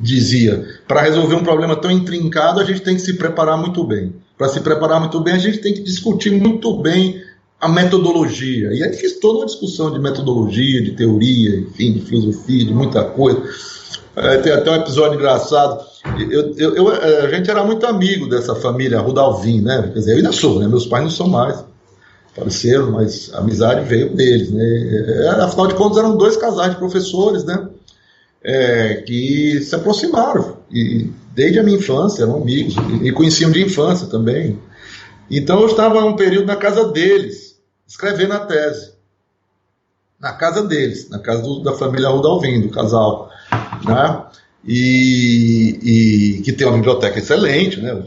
dizia, para resolver um problema tão intrincado, a gente tem que se preparar muito bem. Para se preparar muito bem, a gente tem que discutir muito bem a metodologia. E aí fiz toda uma discussão de metodologia, de teoria, enfim, de filosofia, de muita coisa. Tem até um episódio engraçado. A gente era muito amigo dessa família Rudalvin, né? Quer dizer, eu ainda sou, né? Meus pais não são mais, faleceram, mas a amizade veio deles, né? Afinal de contas, eram 2 casais de professores, né? Que se aproximaram, e desde a minha infância eram amigos, e conheciam de infância também. Então eu estava um período na casa deles, escrevendo a tese. Na casa deles, na casa da família Rudalvin, do casal, né? E que tem uma biblioteca excelente, né?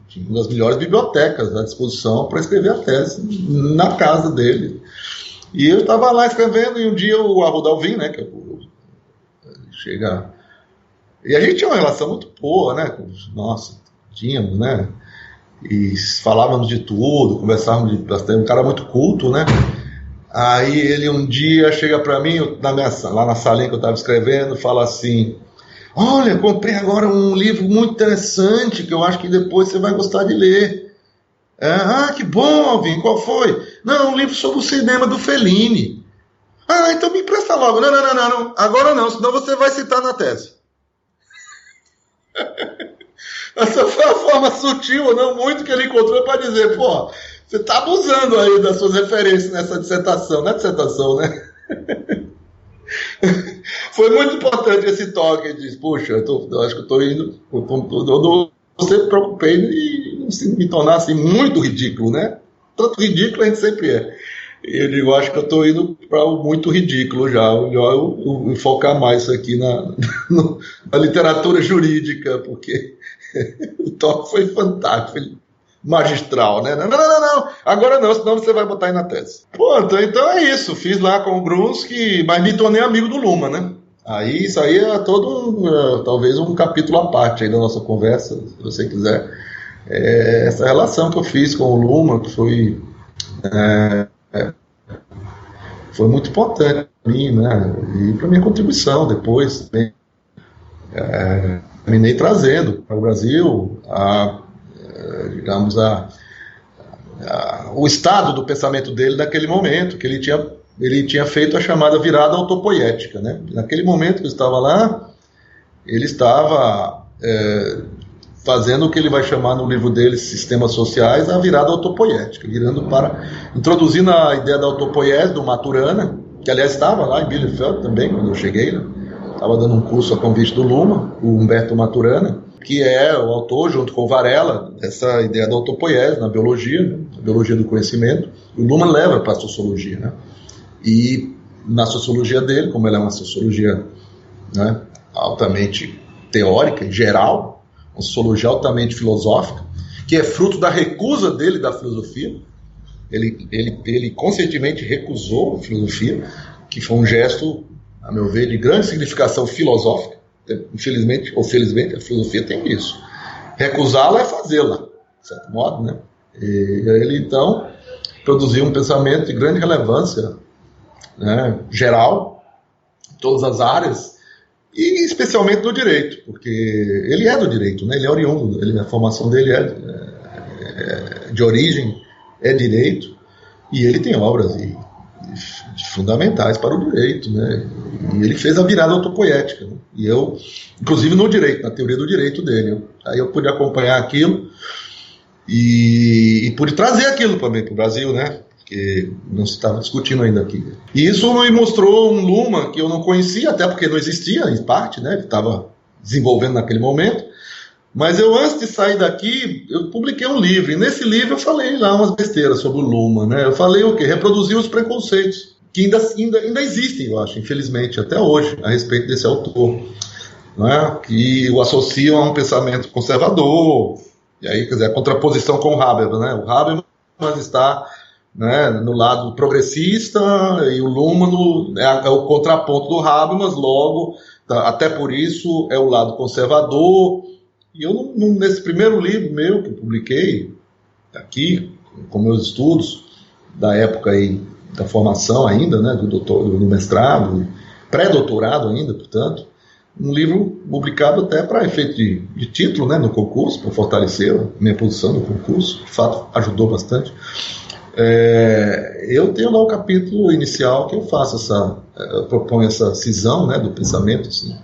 Tinha uma das melhores bibliotecas à disposição para escrever a tese na casa dele. E eu estava lá escrevendo, e um dia o Rudalvin, né? Chega. E a gente tinha uma relação muito boa, né? Nossa, tínhamos, né? E falávamos de tudo, conversávamos de bastante. Um cara muito culto, né? Aí ele um dia chega para mim, lá na salinha que eu estava escrevendo, fala assim: olha, comprei agora um livro muito interessante que eu acho que depois você vai gostar de ler. Que bom, Alvin, qual foi? Não, um livro sobre o cinema do Fellini. Então me empresta logo. Não, agora não, senão você vai citar na tese. Essa foi a forma sutil, ou não muito, que ele encontrou para dizer, pô, você está abusando aí das suas referências nessa dissertação, não é dissertação, né? Foi muito importante esse toque. Ele disse, puxa, eu acho que eu estou indo, eu sempre preocupei em me tornar assim, muito ridículo, né? Tanto ridículo a gente sempre é. E eu digo, acho que eu estou indo para o muito ridículo já. Melhor eu focar mais isso aqui na literatura jurídica, porque o toque foi fantástico, foi magistral, né? Não, agora não, senão você vai botar aí na tese. Pô, então é isso. Fiz lá com o Brunski, mas me tornei amigo do Luhmann, né? Aí isso aí é talvez um capítulo à parte aí da nossa conversa, se você quiser. Essa relação que eu fiz com o Luhmann, que foi muito importante para mim, né? E para minha contribuição depois também. Terminei trazendo para o Brasil o estado do pensamento dele naquele momento, que ele tinha feito a chamada virada autopoética, né? Naquele momento que eu estava lá, ele estava fazendo o que ele vai chamar no livro dele, Sistemas Sociais, a virada autopoética, introduzindo a ideia da autopoiese do Maturana, que aliás estava lá em Bielefeld também, quando eu cheguei, né? Estava dando um curso a convite do Luhmann, o Humberto Maturana, que é o autor, junto com o Varela, dessa ideia da autopoiese na biologia, né? A biologia do conhecimento. O Luhmann leva para a sociologia, né? E na sociologia dele, como ela é uma sociologia, né, altamente teórica, em geral, uma sociologia altamente filosófica, que é fruto da recusa dele da filosofia. Ele conscientemente recusou a filosofia, que foi um gesto, a meu ver, de grande significação filosófica. Infelizmente ou felizmente, a filosofia tem isso. Recusá-la é fazê-la, de certo modo, né? E ele, então, produziu um pensamento de grande relevância, né, geral, em todas as áreas, e especialmente no direito, porque ele é do direito, né? Ele é oriundo, a formação dele de origem é direito, e ele tem obras fundamentais para o direito, né? E ele fez a virada autopoética, né? E eu, inclusive no direito, na teoria do direito dele, aí eu pude acompanhar aquilo e pude trazer aquilo para o Brasil, né? que não se estava discutindo ainda aqui. E isso me mostrou um Luhmann que eu não conhecia, até porque não existia, em parte, né? Ele estava desenvolvendo naquele momento. Mas eu, antes de sair daqui, eu publiquei um livro, e nesse livro eu falei lá umas besteiras sobre o Luhmann, né? Eu falei o quê? Reproduzir os preconceitos, que ainda existem, eu acho, infelizmente, até hoje, a respeito desse autor, né? Que o associam a um pensamento conservador, e aí, quer dizer, a contraposição com o Habermas, né? O Habermas está, né, no lado progressista, e o Luhmann é o contraponto do Habermas, logo, até por isso, é o lado conservador. E eu, nesse primeiro livro meu, que eu publiquei aqui, com meus estudos, da época aí, da formação ainda, né, do mestrado, pré-doutorado ainda, portanto, um livro publicado até para efeito de título, né, no concurso, para fortalecer a minha posição no concurso, de fato ajudou bastante. Eu tenho lá o capítulo inicial que eu faço proponho essa cisão, né, do pensamento, assim.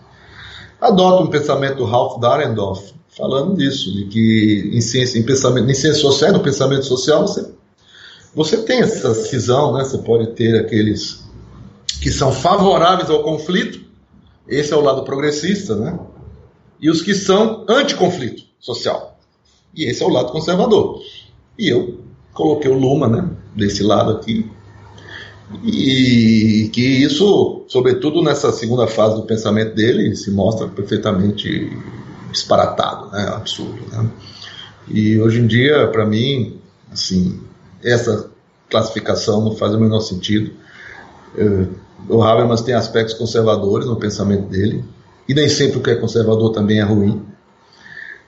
Adoto um pensamento do Ralph Dahrendorf, falando disso, de que em ciência social, no pensamento social, você tem essa cisão, né? Você pode ter aqueles que são favoráveis ao conflito, esse é o lado progressista, né? E os que são anticonflito social, e esse é o lado conservador. E eu coloquei o Luhmann, né, desse lado aqui, e que isso, sobretudo nessa segunda fase do pensamento dele, se mostra perfeitamente disparatado, né, absurdo, né? E hoje em dia, para mim, assim, essa classificação não faz o menor sentido. O Habermas tem aspectos conservadores no pensamento dele, e nem sempre o que é conservador também é ruim.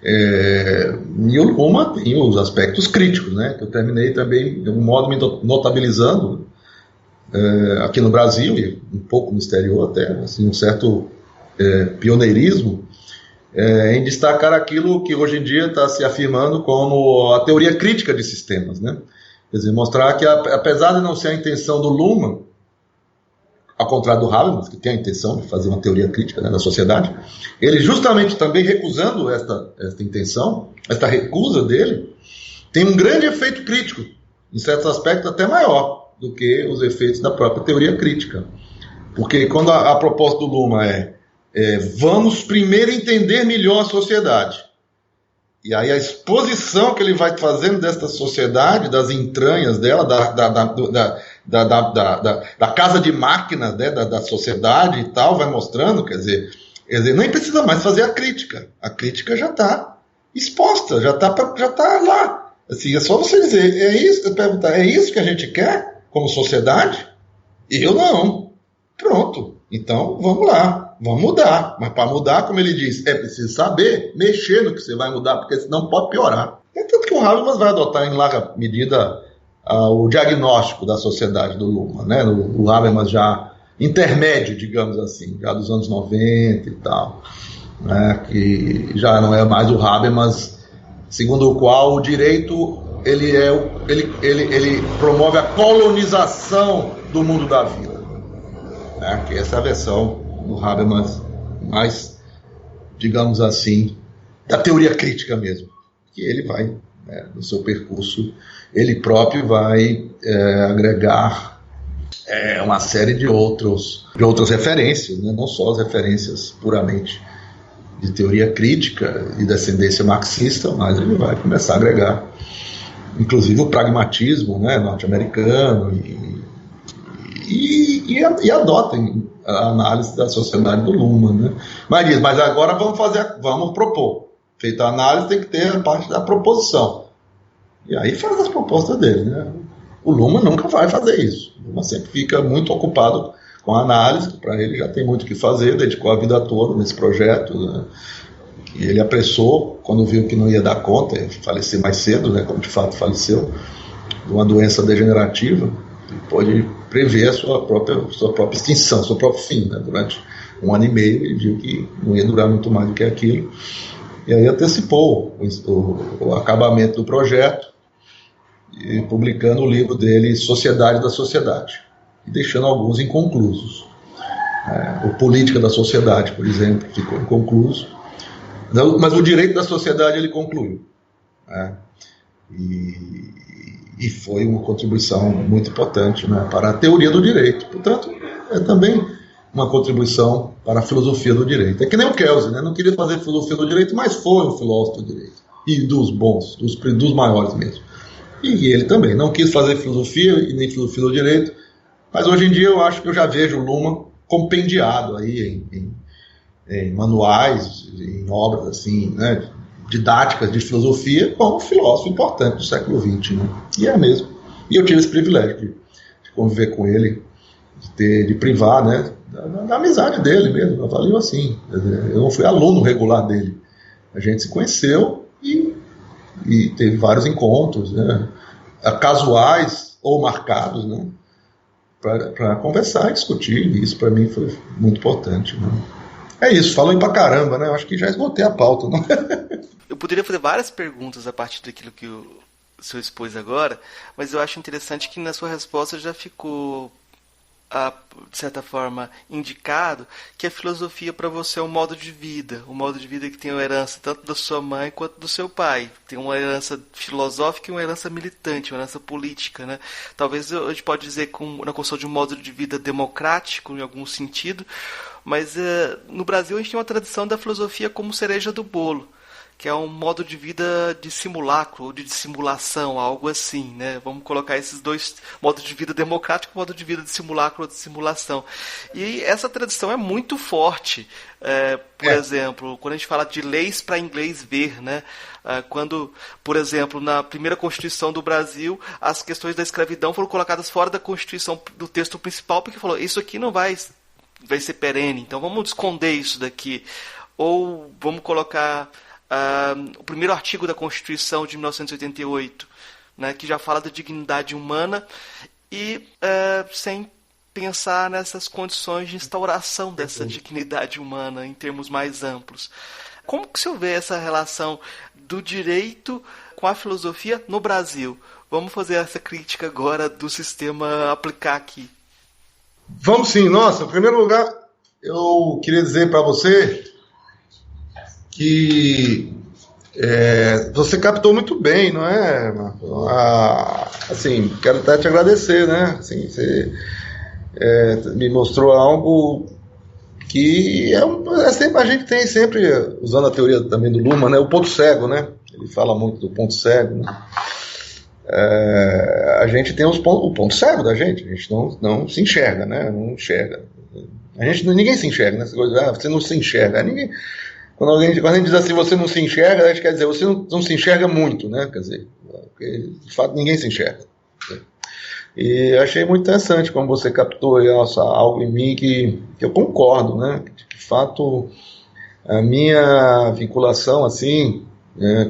E o Luhmann tem os aspectos críticos, né, que eu terminei também, de um modo, me notabilizando aqui no Brasil, e um pouco no exterior até, assim, um certo pioneirismo, em destacar aquilo que hoje em dia está se afirmando como a teoria crítica de sistemas, né? Quer dizer, mostrar que, apesar de não ser a intenção do Luhmann, ao contrário do Habermas, que tem a intenção de fazer uma teoria crítica, né, da sociedade, ele justamente também recusando esta intenção, esta recusa dele, tem um grande efeito crítico, em certos aspectos até maior do que os efeitos da própria teoria crítica. Porque quando a proposta do Luhmann vamos primeiro entender melhor a sociedade. E aí a exposição que ele vai fazendo desta sociedade, das entranhas dela, da casa de máquinas, né, da sociedade e tal, vai mostrando, quer dizer, nem precisa mais fazer a crítica. A crítica já está exposta, já está lá. Assim, é só você dizer, perguntar, é isso que a gente quer como sociedade? Eu não. Pronto. Então, vamos lá, vamos mudar. Mas para mudar, como ele diz, é preciso saber mexer no que você vai mudar, porque senão pode piorar. É tanto que o Habermas vai adotar em larga medida o diagnóstico da sociedade do Luhmann, né? O Habermas já intermédio, digamos assim, já dos anos 90 e tal, né? Que já não é mais o Habermas segundo o qual o direito ele promove a colonização do mundo da vida, né? Que essa é a versão do Habermas mais, digamos assim, da teoria crítica mesmo, que ele vai, né, no seu percurso, ele próprio vai agregar uma série de outras referências, né, não só as referências puramente de teoria crítica e descendência marxista, mas ele vai começar a agregar, inclusive, o pragmatismo, né, norte-americano e adotem a análise da sociedade do Luhmann, né? Mas agora vamos propor. Feita a análise, tem que ter a parte da proposição. E aí faz as propostas dele, né? O Luhmann nunca vai fazer isso. O Luhmann sempre fica muito ocupado com a análise, para ele já tem muito o que fazer, dedicou a vida toda nesse projeto, né? E ele apressou, quando viu que não ia dar conta, ia falecer mais cedo, né, como de fato faleceu, de uma doença degenerativa, ele pode prever a sua própria extinção, seu próprio fim, né? Durante 1 ano e meio ele viu que não ia durar muito mais do que aquilo, e aí antecipou o acabamento do projeto, e publicando o livro dele, Sociedade da Sociedade, e deixando alguns inconclusos. O Política da Sociedade, por exemplo, ficou inconcluso, mas o Direito da Sociedade ele concluiu, né? e foi uma contribuição muito importante, né, para a teoria do direito. Portanto, é também uma contribuição para a filosofia do direito. É que nem o Kelsey, né? Não queria fazer filosofia do direito, mas foi um filósofo do direito. E dos bons, dos maiores mesmo. E ele também não quis fazer filosofia e nem filosofia do direito, mas hoje em dia eu acho que eu já vejo o Luhmann compendiado aí em manuais, em obras assim, né, didáticas de filosofia, como um filósofo importante do século XX, né? E é mesmo. E eu tive esse privilégio de conviver com ele, de privar, né, da amizade dele mesmo. Eu falei assim, eu não fui aluno regular dele. A gente se conheceu e teve vários encontros, né, casuais ou marcados, né, para conversar e discutir. E isso para mim foi muito importante, né? É isso, falou pra caramba, né? Eu acho que já esgotei a pauta, né? Eu poderia fazer várias perguntas a partir daquilo que o senhor expôs agora, mas eu acho interessante que na sua resposta já ficou, de certa forma, indicado que a filosofia para você é um modo de vida que tem uma herança tanto da sua mãe quanto do seu pai. Tem uma herança filosófica e uma herança militante, uma herança política, né? Talvez a gente pode dizer na construção de um modo de vida democrático, em algum sentido, mas no Brasil a gente tem uma tradição da filosofia como cereja do bolo, que é um modo de vida de simulacro ou de dissimulação, algo assim, né? Vamos colocar esses dois modos de vida democrático e modo de vida de simulacro ou de simulação. E essa tradição é muito forte. Por exemplo, quando a gente fala de leis para inglês ver, né? Quando, por exemplo, na primeira Constituição do Brasil, as questões da escravidão foram colocadas fora da Constituição, do texto principal, porque falou, isso aqui não vai ser perene, então vamos esconder isso daqui. Ou vamos colocar o primeiro artigo da Constituição de 1988, né, que já fala da dignidade humana e sem pensar nessas condições de instauração dessa dignidade humana em termos mais amplos. Como que o senhor vê essa relação do direito com a filosofia no Brasil? Vamos fazer essa crítica agora do sistema aplicar aqui. Vamos sim. Nossa, em primeiro lugar, eu queria dizer para você que você captou muito bem, não é, Marco? Assim, quero até te agradecer, né? Assim, você me mostrou algo que sempre, a gente tem sempre, usando a teoria também do Luhmann, né, o ponto cego, né? Ele fala muito do ponto cego, né? A gente tem o ponto cego da gente, a gente não se enxerga, né? Não enxerga. Ninguém se enxerga, né? Você não se enxerga. Quando a gente diz assim, você não se enxerga, a gente quer dizer, você não se enxerga muito, né? Quer dizer, porque, de fato, ninguém se enxerga. E achei muito interessante como você captou algo em mim que eu concordo, né? De fato, a minha vinculação, assim,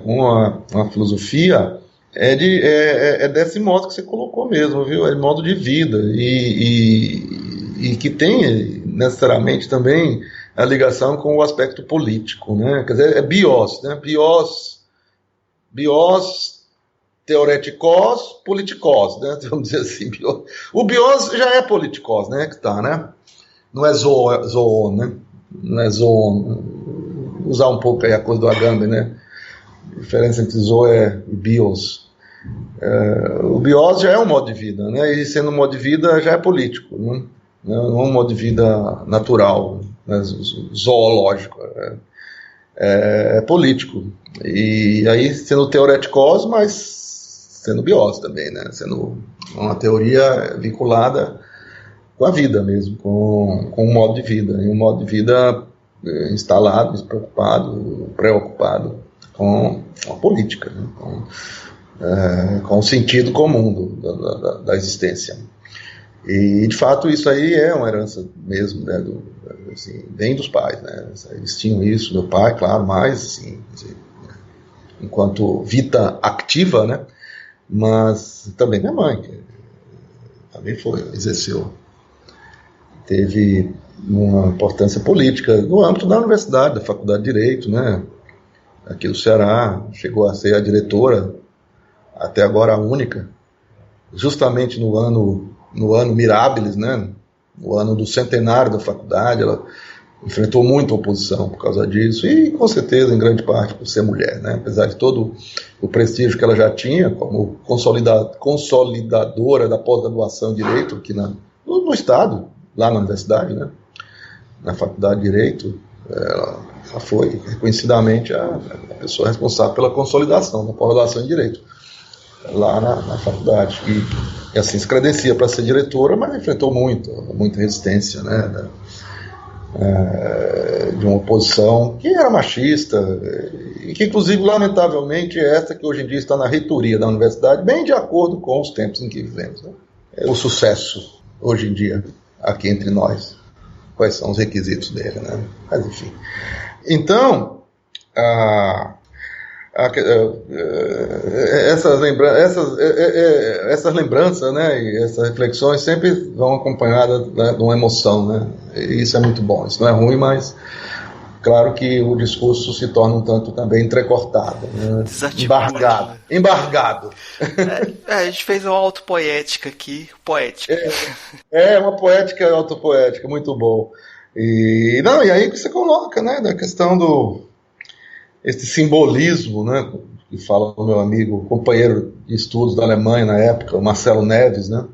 com a filosofia é desse modo que você colocou mesmo, viu? É modo de vida e que tem necessariamente também a ligação com o aspecto político, né? Quer dizer, é bios, né? Bios teoreticos, politikos, né? Vamos dizer assim. O bios já é politikos, né? Que tá, né? Não é zoon, né? Não é zoon. Usar um pouco aí a coisa do Agamben, né? A diferença entre zoon e bios. O bios já é um modo de vida, né? E sendo um modo de vida já é político, né? Não é um modo de vida natural, né? Zoológico, é político. E aí sendo teoreticos, mas sendo bios também, né? Sendo uma teoria vinculada com a vida mesmo, com um modo de vida, e um modo de vida instalado, preocupado com a política, né? Com o sentido comum da existência. E, de fato, isso aí é uma herança mesmo, né, assim, vem dos pais, né? Eles tinham isso, meu pai, claro, mais, assim, enquanto vida ativa, né? Mas também minha mãe, que também exerceu, teve uma importância política no âmbito da universidade, da Faculdade de Direito, né? Aqui do Ceará, chegou a ser a diretora, até agora a única, justamente no ano Mirabilis, né? No ano do centenário da faculdade, ela enfrentou muita oposição por causa disso, e com certeza, em grande parte, por ser mulher, né? Apesar de todo o prestígio que ela já tinha como consolidadora da pós-graduação em Direito aqui no Estado, lá na universidade, né? Na Faculdade de Direito, ela foi reconhecidamente a pessoa responsável pela consolidação da pós-graduação em Direito lá na faculdade, e assim se credencia para ser diretora, mas enfrentou muita resistência, né? De uma oposição que era machista, e que inclusive lamentavelmente é essa que hoje em dia está na reitoria da universidade, bem de acordo com os tempos em que vivemos, né? O sucesso hoje em dia aqui entre nós, quais são os requisitos dele, né? Mas enfim, então essas lembranças, né, e essas reflexões sempre vão acompanhadas, né, de uma emoção, né? E isso é muito bom, isso não é ruim, mas claro que o discurso se torna um tanto também entrecortado, né? Embargado. A gente fez uma autopoética aqui, poética. Uma poética autopoética, muito bom. E aí que você coloca, né, da questão esse simbolismo, né, que fala o meu amigo, companheiro de estudos da Alemanha na época, o Marcelo Neves, né,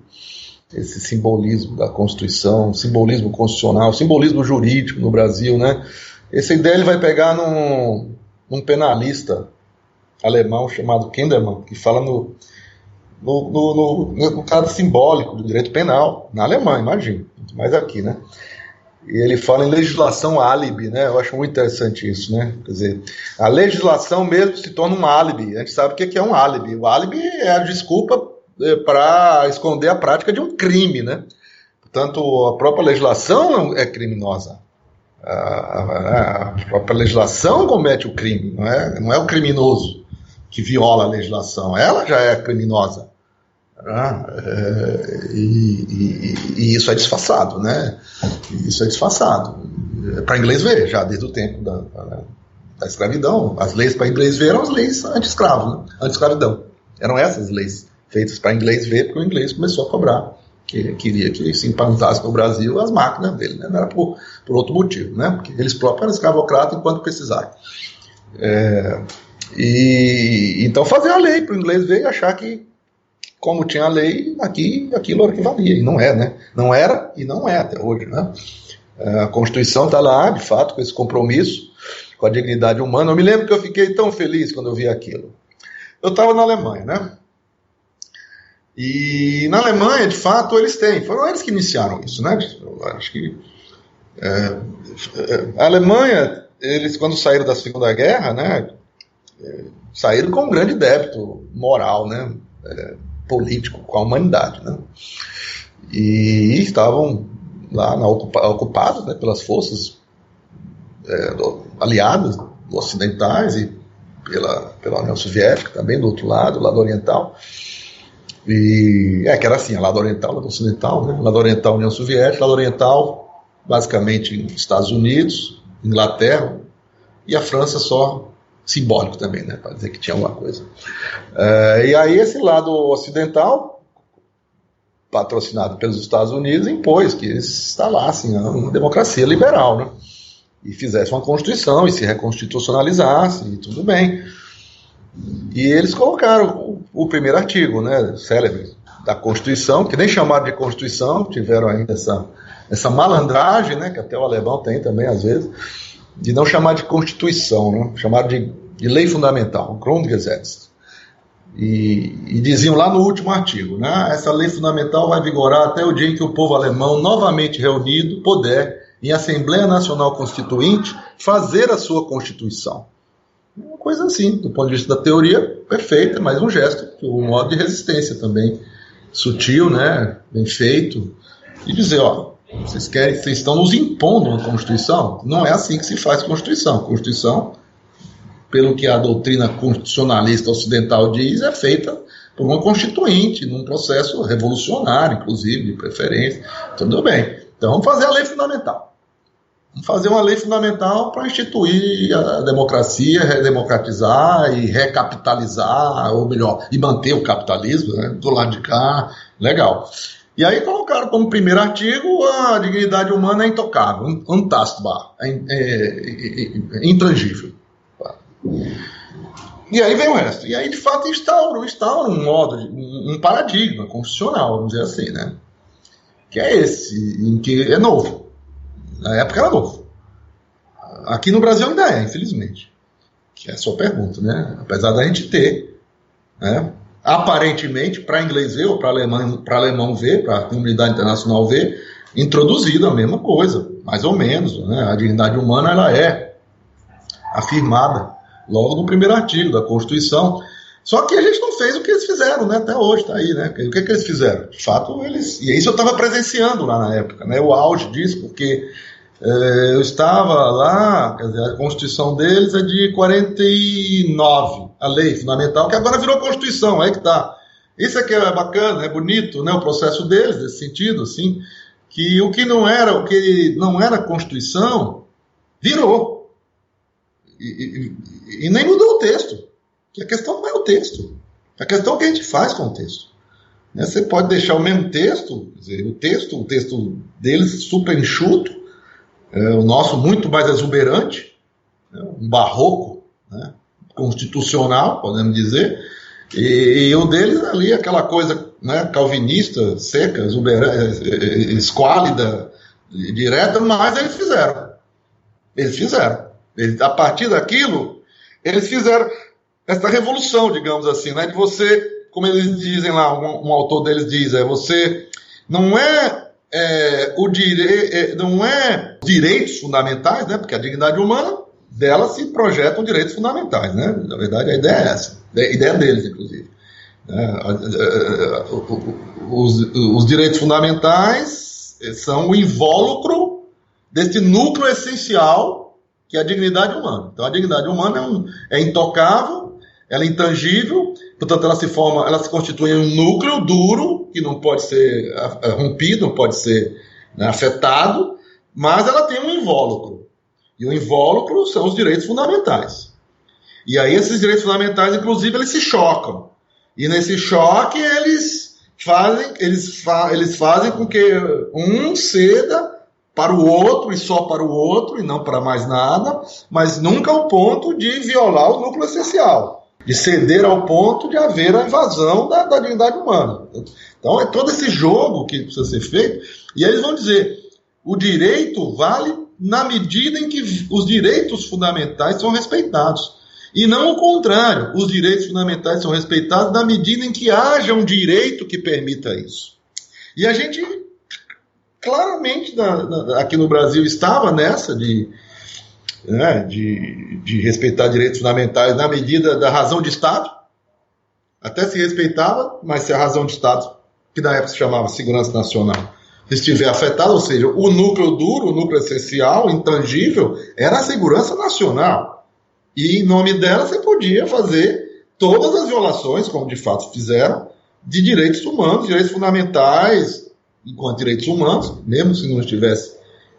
esse simbolismo da Constituição, simbolismo constitucional, simbolismo jurídico no Brasil, né. Essa ideia ele vai pegar num penalista alemão chamado Kindermann, que fala no caso simbólico do direito penal, na Alemanha, imagina, muito mais aqui, né. E ele fala em legislação álibi, né? Eu acho muito interessante isso, né? Quer dizer, a legislação mesmo se torna um álibi. A gente sabe o que é um álibi. O álibi é a desculpa para esconder a prática de um crime, né? Portanto, a própria legislação é criminosa. A própria legislação comete o crime, não é o criminoso que viola a legislação. Ela já é criminosa. E isso é disfarçado, né? Isso é disfarçado. Para inglês ver, já desde o tempo da escravidão. As leis para inglês ver eram as leis anti-escravo, né? Anti-escravidão. Eram essas leis feitas para inglês ver, porque o inglês começou a cobrar, que queria que se implantasse no Brasil as máquinas dele, né? Não era por outro motivo, né? Porque eles próprios eram escravocratas enquanto precisaram. Então fazer a lei para o inglês ver e achar que, como tinha a lei, aquilo era o que valia, e não é, né? Não era e não é até hoje, né? A Constituição está lá, de fato, com esse compromisso com a dignidade humana. Eu me lembro que eu fiquei tão feliz quando eu vi aquilo. Eu estava na Alemanha, né? E na Alemanha, de fato, foram eles que iniciaram isso, né? Eu acho que a Alemanha, eles quando saíram da Segunda Guerra, né? Saíram com um grande débito moral, né? Político com a humanidade, né? E estavam lá ocupados, né, pelas forças aliadas ocidentais e pela União Soviética também, do outro lado oriental. E que era assim, lado oriental, lado ocidental, né? Lado oriental União Soviética, lado oriental basicamente Estados Unidos, Inglaterra, e a França só simbólico também, né, para dizer que tinha alguma coisa. E aí esse lado ocidental, patrocinado pelos Estados Unidos, impôs que eles instalassem uma democracia liberal, né, e fizessem uma Constituição e se reconstitucionalizassem, e tudo bem. E eles colocaram o primeiro artigo, né, célebre, da Constituição, que nem chamaram de Constituição, tiveram ainda essa malandragem, né, que até o alemão tem também às vezes, de não chamar de Constituição, né? Chamaram de Lei Fundamental, Grundgesetz. E diziam lá no último artigo, né? Essa lei fundamental vai vigorar até o dia em que o povo alemão, novamente reunido, puder, em Assembleia Nacional Constituinte, fazer a sua Constituição. Uma coisa assim, do ponto de vista da teoria, perfeita, mas um gesto, um modo de resistência também, sutil, né? Bem feito, e dizer, vocês estão nos impondo uma Constituição? Não é assim que se faz Constituição. Constituição, pelo que a doutrina constitucionalista ocidental diz, é feita por uma constituinte, num processo revolucionário, inclusive, de preferência. Tudo bem. Então vamos fazer a lei fundamental. Vamos fazer uma lei fundamental para instituir a democracia, redemocratizar e recapitalizar, ou melhor, e manter o capitalismo, né, do lado de cá. Legal. E aí colocaram como primeiro artigo a dignidade humana é intocável, untastbar, intangível. E aí vem o resto. E aí, de fato, instaura um modo, um paradigma constitucional, vamos dizer assim, né? Que é esse, em que é novo. Na época era novo. Aqui no Brasil ainda é, infelizmente. Que é a sua pergunta, né? Apesar da gente ter, né, aparentemente, para inglês ver, ou para alemão ver, para a comunidade internacional ver, introduzido a mesma coisa, mais ou menos, né? A dignidade humana ela é afirmada logo no primeiro artigo da Constituição. Só que a gente não fez o que eles fizeram, né? Até hoje está aí, né? O que eles fizeram? De fato, eles... E isso eu estava presenciando lá na época, né? O auge disso, porque eu estava lá, quer dizer, a Constituição deles é de 49, a lei fundamental, que agora virou Constituição, aí que tá. Isso aqui é bacana, é bonito, né? O processo deles, nesse sentido, assim, que o que não era Constituição, virou. E nem mudou o texto. Que a questão não é o texto. A questão é o que a gente faz com o texto. Né? Você pode deixar o mesmo texto, quer dizer, o texto deles super enxuto, o nosso muito mais exuberante, né? Um barroco, né? Constitucional, podemos dizer, e o deles ali, aquela coisa, né, calvinista, seca, exuberante, esquálida, direta, mas eles fizeram. A partir daquilo, eles fizeram essa revolução, digamos assim, né? De você, como eles dizem lá, um autor deles diz, você não é direitos fundamentais, né? Porque a dignidade humana dela se projetam direitos fundamentais, né? Na verdade, a ideia é essa, a ideia deles, inclusive. Os direitos fundamentais são o invólucro desse núcleo essencial que é a dignidade humana. Então, a dignidade humana é intocável, ela é intangível, portanto, ela se constitui em um núcleo duro, que não pode ser rompido, não pode ser, né, afetado, mas ela tem um invólucro. E o invólucro são os direitos fundamentais. E aí esses direitos fundamentais, inclusive, eles se chocam. E nesse choque, eles fazem com que um ceda para o outro, e só para o outro, e não para mais nada, mas nunca ao ponto de violar o núcleo essencial, de ceder ao ponto de haver a invasão da dignidade humana. Então é todo esse jogo que precisa ser feito, e eles vão dizer, o direito vale na medida em que os direitos fundamentais são respeitados, e não o contrário, os direitos fundamentais são respeitados na medida em que haja um direito que permita isso. E a gente claramente aqui no Brasil estava nessa de respeitar direitos fundamentais na medida da razão de Estado. Até se respeitava, mas se a razão de Estado, que na época se chamava segurança nacional, estiver afetada, ou seja, o núcleo duro, o núcleo essencial, intangível, era a segurança nacional. E em nome dela você podia fazer todas as violações, como de fato fizeram, de direitos humanos, direitos fundamentais, enquanto direitos humanos, mesmo se não estivesse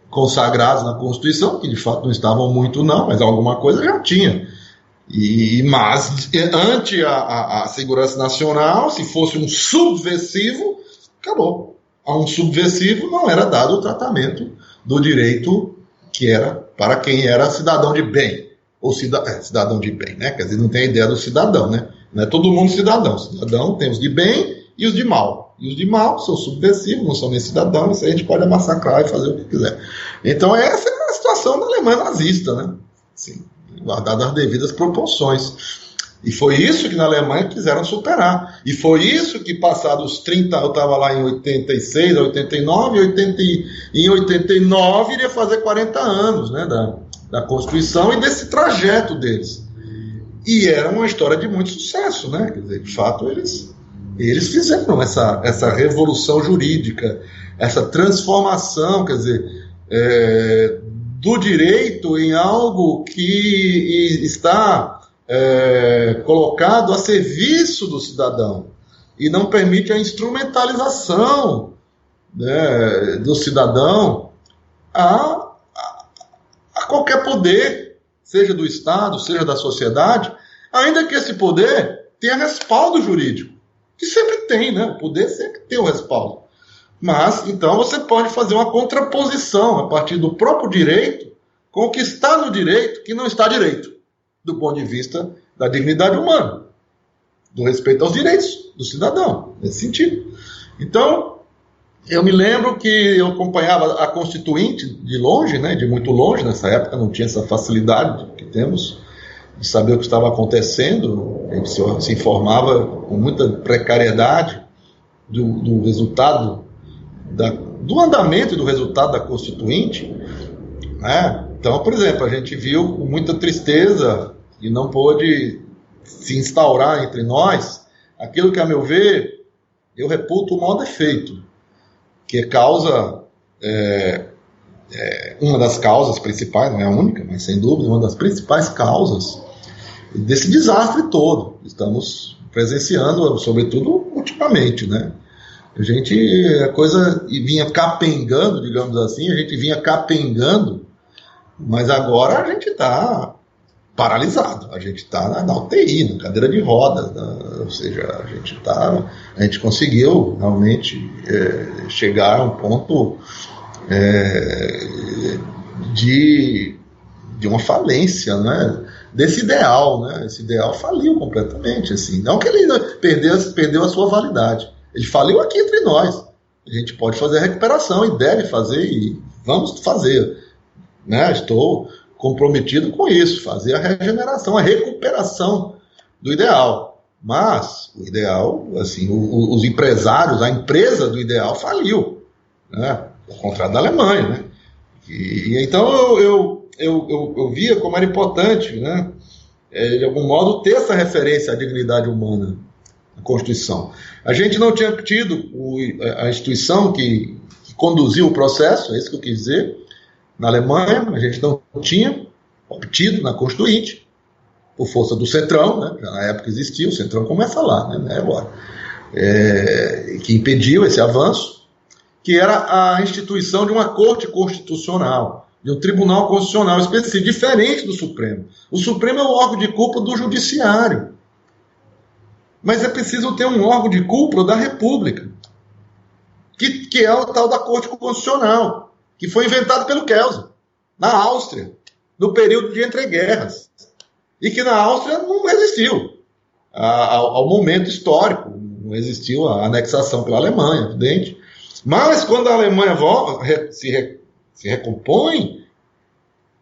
consagrados na Constituição, que de fato não estavam muito não, mas alguma coisa já tinha. Mas ante a segurança nacional, se fosse um subversivo, acabou. A um subversivo não era dado o tratamento do direito que era para quem era cidadão de bem. Ou cidadão de bem, né? Quer dizer, não tem a ideia do cidadão, né? Não é todo mundo cidadão. Cidadão tem os de bem e os de mal. E os de mal são subversivos, não são nem cidadãos, isso aí a gente pode massacrar e fazer o que quiser. Então essa é a situação da Alemanha nazista, né? Assim, guardada as devidas proporções. E foi isso que na Alemanha quiseram superar. E foi isso que, passados 30, eu estava lá em 86, 89, em 89 iria fazer 40 anos, né, da Constituição e desse trajeto deles. E era uma história de muito sucesso, né? Quer dizer, de fato, eles fizeram essa revolução jurídica, essa transformação, quer dizer, do direito em algo que está colocado a serviço do cidadão e não permite a instrumentalização, né, do cidadão a qualquer poder, seja do Estado, seja da sociedade, ainda que esse poder tenha respaldo jurídico, que sempre tem, né? O poder sempre tem o respaldo. Mas, então, você pode fazer uma contraposição a partir do próprio direito com o que está no direito que não está direito, do ponto de vista da dignidade humana, do respeito aos direitos do cidadão, nesse sentido. Então, eu me lembro que eu acompanhava a Constituinte de longe, né, de muito longe, nessa época não tinha essa facilidade que temos de saber o que estava acontecendo, a gente se informava com muita precariedade do resultado, do andamento e do resultado da Constituinte, né? Então, por exemplo, a gente viu com muita tristeza e não pôde se instaurar entre nós aquilo que, a meu ver, eu reputo o maior defeito, que causa, uma das causas principais, não é a única, mas sem dúvida, uma das principais causas desse desastre todo. Estamos presenciando, sobretudo ultimamente, né? A coisa vinha capengando, digamos assim, mas agora a gente está paralisado, a gente está na UTI, na cadeira de rodas, ou seja, a gente conseguiu realmente chegar a um ponto de uma falência, né, desse ideal, né? Esse ideal faliu completamente, assim, não que ele perdeu a sua validade, ele faliu aqui entre nós. A gente pode fazer a recuperação e deve fazer, e vamos fazer, né? Estou comprometido com isso, fazer a regeneração, a recuperação do ideal. Mas o ideal, assim, os empresários, a empresa do ideal faliu, né? Ao contrário da Alemanha, né? E então eu via como era importante, né? De algum modo, ter essa referência à dignidade humana na Constituição. A gente não tinha tido a instituição que conduziu o processo, é isso que eu quis dizer. Na Alemanha, a gente não tinha obtido na Constituinte, por força do Centrão, né? Já na época existia, o Centrão começa lá, né? Não é agora. Que impediu esse avanço, que era a instituição de uma Corte Constitucional, de um Tribunal Constitucional específico, diferente do Supremo. O Supremo é o órgão de cúpula do Judiciário. Mas é preciso ter um órgão de cúpula da República, que é o tal da Corte Constitucional, que foi inventado pelo Kelsen, na Áustria, no período de entreguerras, e que na Áustria não resistiu ao momento histórico, não existiu a anexação pela Alemanha, evidente. Mas quando a Alemanha se recompõe,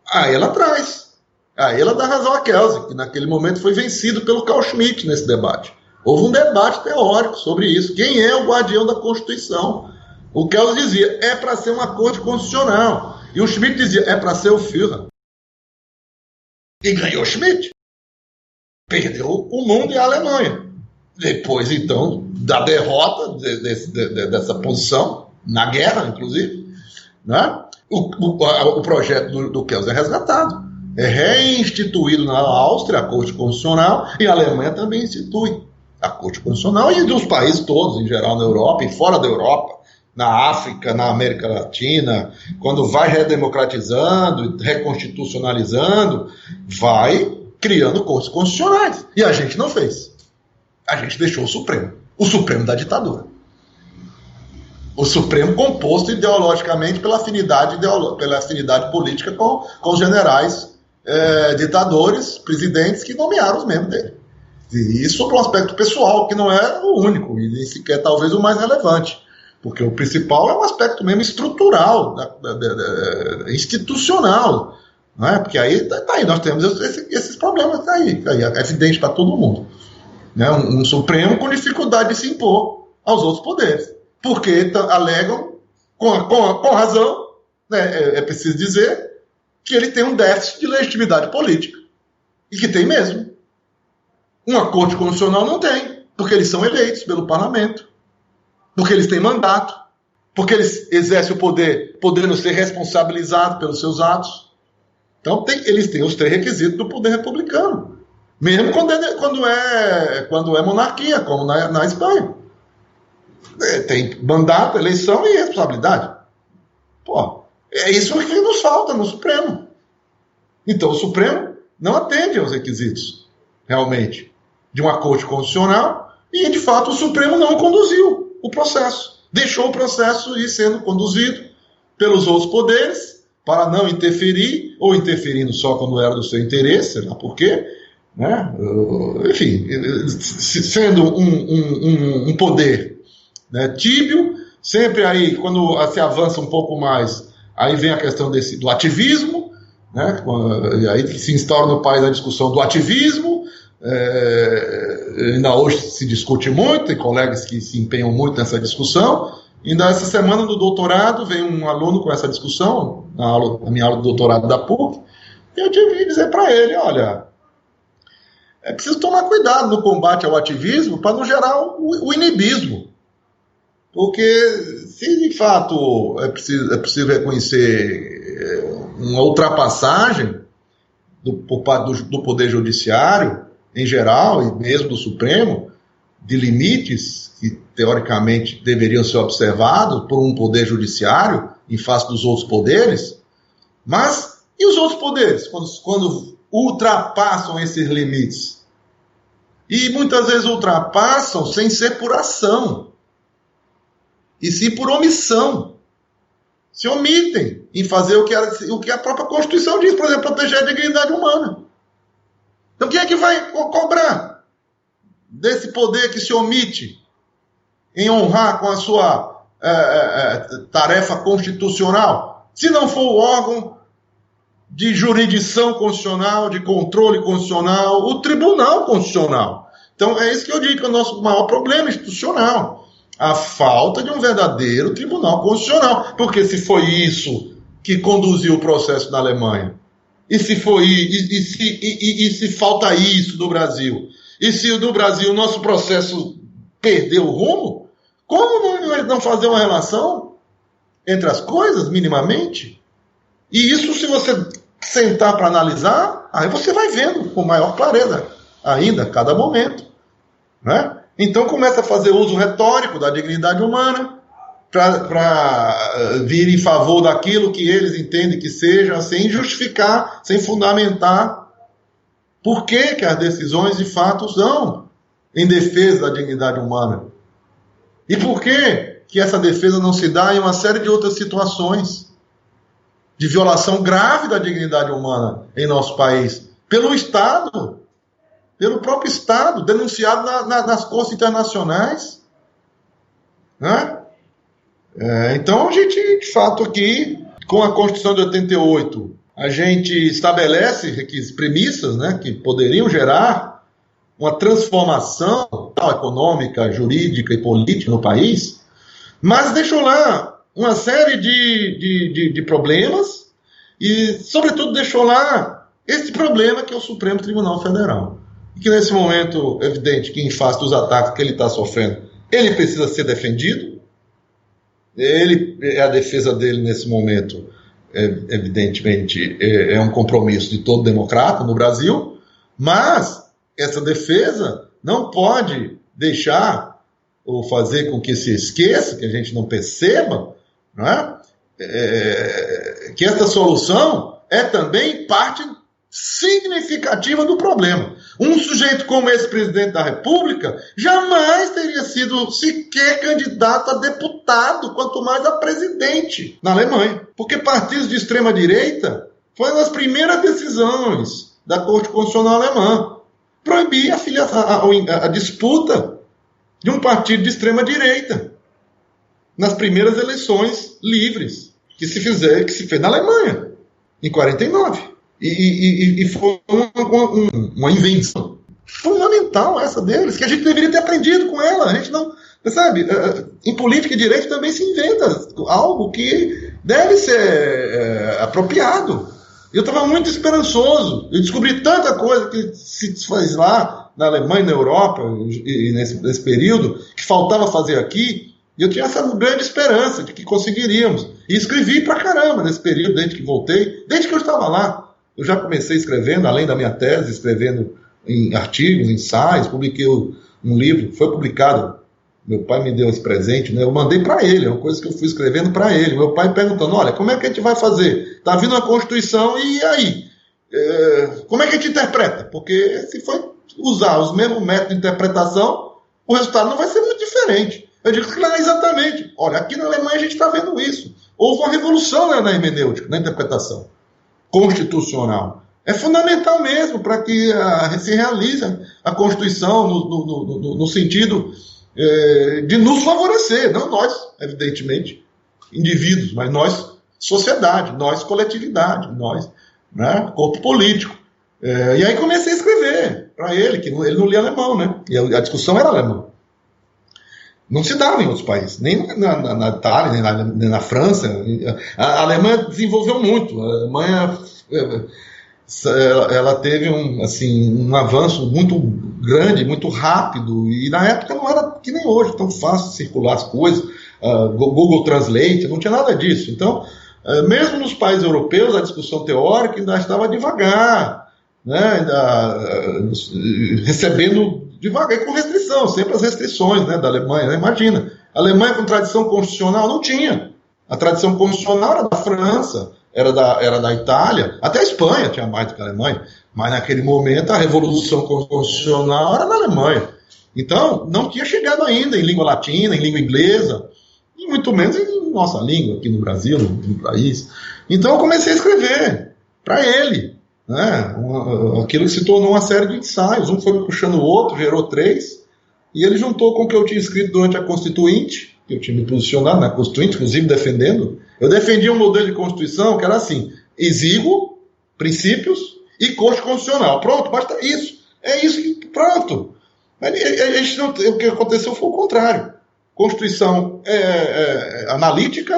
aí ela traz. Aí ela dá razão a Kelsen, que naquele momento foi vencido pelo Carl Schmitt nesse debate. Houve um debate teórico sobre isso. Quem é o guardião da Constituição? O Kelsen dizia, é para ser uma corte constitucional. E o Schmitt dizia, é para ser o Führer. E ganhou Schmitt. Perdeu o mundo e a Alemanha. Depois, então, da derrota dessa posição, na guerra, inclusive, né? O projeto do Kelsen é resgatado. É reinstituído na Áustria a Corte Constitucional, e a Alemanha também institui a Corte Constitucional, e dos países todos, em geral, na Europa e fora da Europa, na África, na América Latina, quando vai redemocratizando, reconstitucionalizando, vai criando cortes constitucionais. E a gente não fez. A gente deixou o Supremo da ditadura. O Supremo composto ideologicamente pela afinidade política com os generais ditadores, presidentes que nomearam os membros dele. E isso sobre um aspecto pessoal, que não é o único, e nem sequer talvez o mais relevante. Porque o principal é um aspecto mesmo estrutural, institucional. Não é? Porque aí, aí nós temos esses problemas, aí é evidente para todo mundo. Né? Um Supremo com dificuldade de se impor aos outros poderes. Porque alegam, com razão, né, é preciso dizer, que ele tem um déficit de legitimidade política. E que tem mesmo. Uma Corte Constitucional não tem, porque eles são eleitos pelo parlamento, porque eles têm mandato, porque eles exercem o poder, podendo ser responsabilizados pelos seus atos. Então, eles têm os 3 requisitos do poder republicano, mesmo quando é monarquia, como na Espanha. Tem mandato, eleição e responsabilidade. Pô, é isso que nos falta no Supremo. Então, o Supremo não atende aos requisitos, realmente, de uma Corte Constitucional, e, de fato, o Supremo não conduziu o processo. deixou o processo ir sendo conduzido pelos outros poderes para não interferir, ou interferindo só quando era do seu interesse, sei lá por quê, né? Enfim, sendo um poder, né, tíbio, sempre aí, quando se avança um pouco mais, aí vem a questão do ativismo, né? E aí se instaura no país a discussão do ativismo. Ainda hoje se discute muito, tem colegas que se empenham muito nessa discussão. Ainda essa semana no doutorado veio um aluno com essa discussão, na minha aula de doutorado da PUC, e eu tive que dizer para ele, olha, é preciso tomar cuidado no combate ao ativismo para não gerar o inibismo. Porque se de fato é possível reconhecer uma ultrapassagem por parte do Poder Judiciário, em geral, e mesmo do Supremo, de limites que teoricamente deveriam ser observados por um Poder Judiciário em face dos outros poderes, mas e os outros poderes, quando ultrapassam esses limites? E muitas vezes ultrapassam sem ser por ação, e sim por omissão. Se omitem em fazer o que a própria Constituição diz, por exemplo, proteger a dignidade humana. Então quem é que vai cobrar desse poder que se omite em honrar com a sua tarefa constitucional? Se não for o órgão de jurisdição constitucional, de controle constitucional, o Tribunal Constitucional. Então é isso que eu digo que é o nosso maior problema institucional. A falta de um verdadeiro Tribunal Constitucional. Porque se foi isso que conduziu o processo na Alemanha, e se falta isso no Brasil, e se no Brasil o nosso processo perdeu o rumo, como não fazer uma relação entre as coisas, minimamente? E isso, se você sentar para analisar, aí você vai vendo com maior clareza ainda, a cada momento, né? Então começa a fazer uso retórico da dignidade humana para vir em favor daquilo que eles entendem que seja, sem justificar, sem fundamentar por que as decisões de fato são em defesa da dignidade humana. E por que essa defesa não se dá em uma série de outras situações de violação grave da dignidade humana em nosso país, pelo Estado, pelo próprio Estado, denunciado nas cortes internacionais, né? Então a gente, de fato, aqui, com a Constituição de 88, a gente estabelece premissas, né, que poderiam gerar uma transformação econômica, jurídica e política no país, mas deixou lá uma série de problemas e, sobretudo, deixou lá esse problema que é o Supremo Tribunal Federal. E que, nesse momento, é evidente que, em face dos ataques que ele está sofrendo, ele precisa ser defendido. A defesa dele, nesse momento, evidentemente, é um compromisso de todo democrata no Brasil, mas essa defesa não pode deixar ou fazer com que se esqueça, que a gente não perceba, não é? Que essa solução é também parte significativa do problema. Um sujeito como esse presidente da República jamais teria sido sequer candidato a deputado, quanto mais a presidente na Alemanha. Porque partidos de extrema-direita foi uma das primeiras decisões da Corte Constitucional Alemã. Proibir a disputa de um partido de extrema-direita nas primeiras eleições livres que se fez na Alemanha, em 49. E foi uma invenção fundamental essa deles, que a gente deveria ter aprendido com ela. A gente não, sabe, em política e direito também se inventa algo que deve ser apropriado. Eu estava muito esperançoso, eu descobri tanta coisa que se faz lá na Alemanha, na Europa, e nesse período, que faltava fazer aqui, e eu tinha essa grande esperança de que conseguiríamos. E escrevi pra caramba nesse período, desde que voltei, desde que eu estava lá. Eu já comecei escrevendo, além da minha tese, escrevendo em artigos, ensaios, publiquei um livro, foi publicado, meu pai me deu esse presente, né? Eu mandei para ele, é uma coisa que eu fui escrevendo para ele, meu pai perguntando, olha, como é que a gente vai fazer? Está vindo a Constituição e aí? Como é que a gente interpreta? Porque se for usar os mesmos métodos de interpretação, o resultado não vai ser muito diferente. Eu digo, claro, exatamente. Olha, aqui na Alemanha a gente está vendo isso. Houve uma revolução, né, na hermenêutica, na interpretação constitucional. É fundamental mesmo para que se realize a Constituição no sentido de nos favorecer, não nós, evidentemente, indivíduos, mas nós, sociedade, nós, coletividade, nós, né, corpo político. E aí comecei a escrever para ele, que ele não lia alemão, né? E a discussão era alemã. Não se dava em outros países, nem na Itália, nem na França. A Alemanha desenvolveu muito. A Alemanha ela teve um avanço muito grande, muito rápido, e na época não era que nem hoje, tão fácil circular as coisas, Google Translate, não tinha nada disso. Então, mesmo nos países europeus, a discussão teórica ainda estava devagar, né? Recebendo devagar e com restrição, sempre as restrições, né, da Alemanha, né? Imagina, a Alemanha com tradição constitucional não tinha. A tradição constitucional era da França, era da Itália, até a Espanha tinha mais do que a Alemanha, mas naquele momento a revolução constitucional era da Alemanha. Então, não tinha chegado ainda em língua latina, em língua inglesa, e muito menos em nossa língua, aqui no Brasil, no país. Então eu comecei a escrever para ele, né? Aquilo que se tornou uma série de ensaios, um foi puxando o outro, gerou 3, e ele juntou com o que eu tinha escrito durante a Constituinte, que eu tinha me posicionado na Constituinte, inclusive defendendo. Eu defendia um modelo de Constituição que era assim, exíguo, princípios e corte constitucional. Pronto, basta isso. É isso que, pronto. O que aconteceu foi o contrário. Constituição analítica,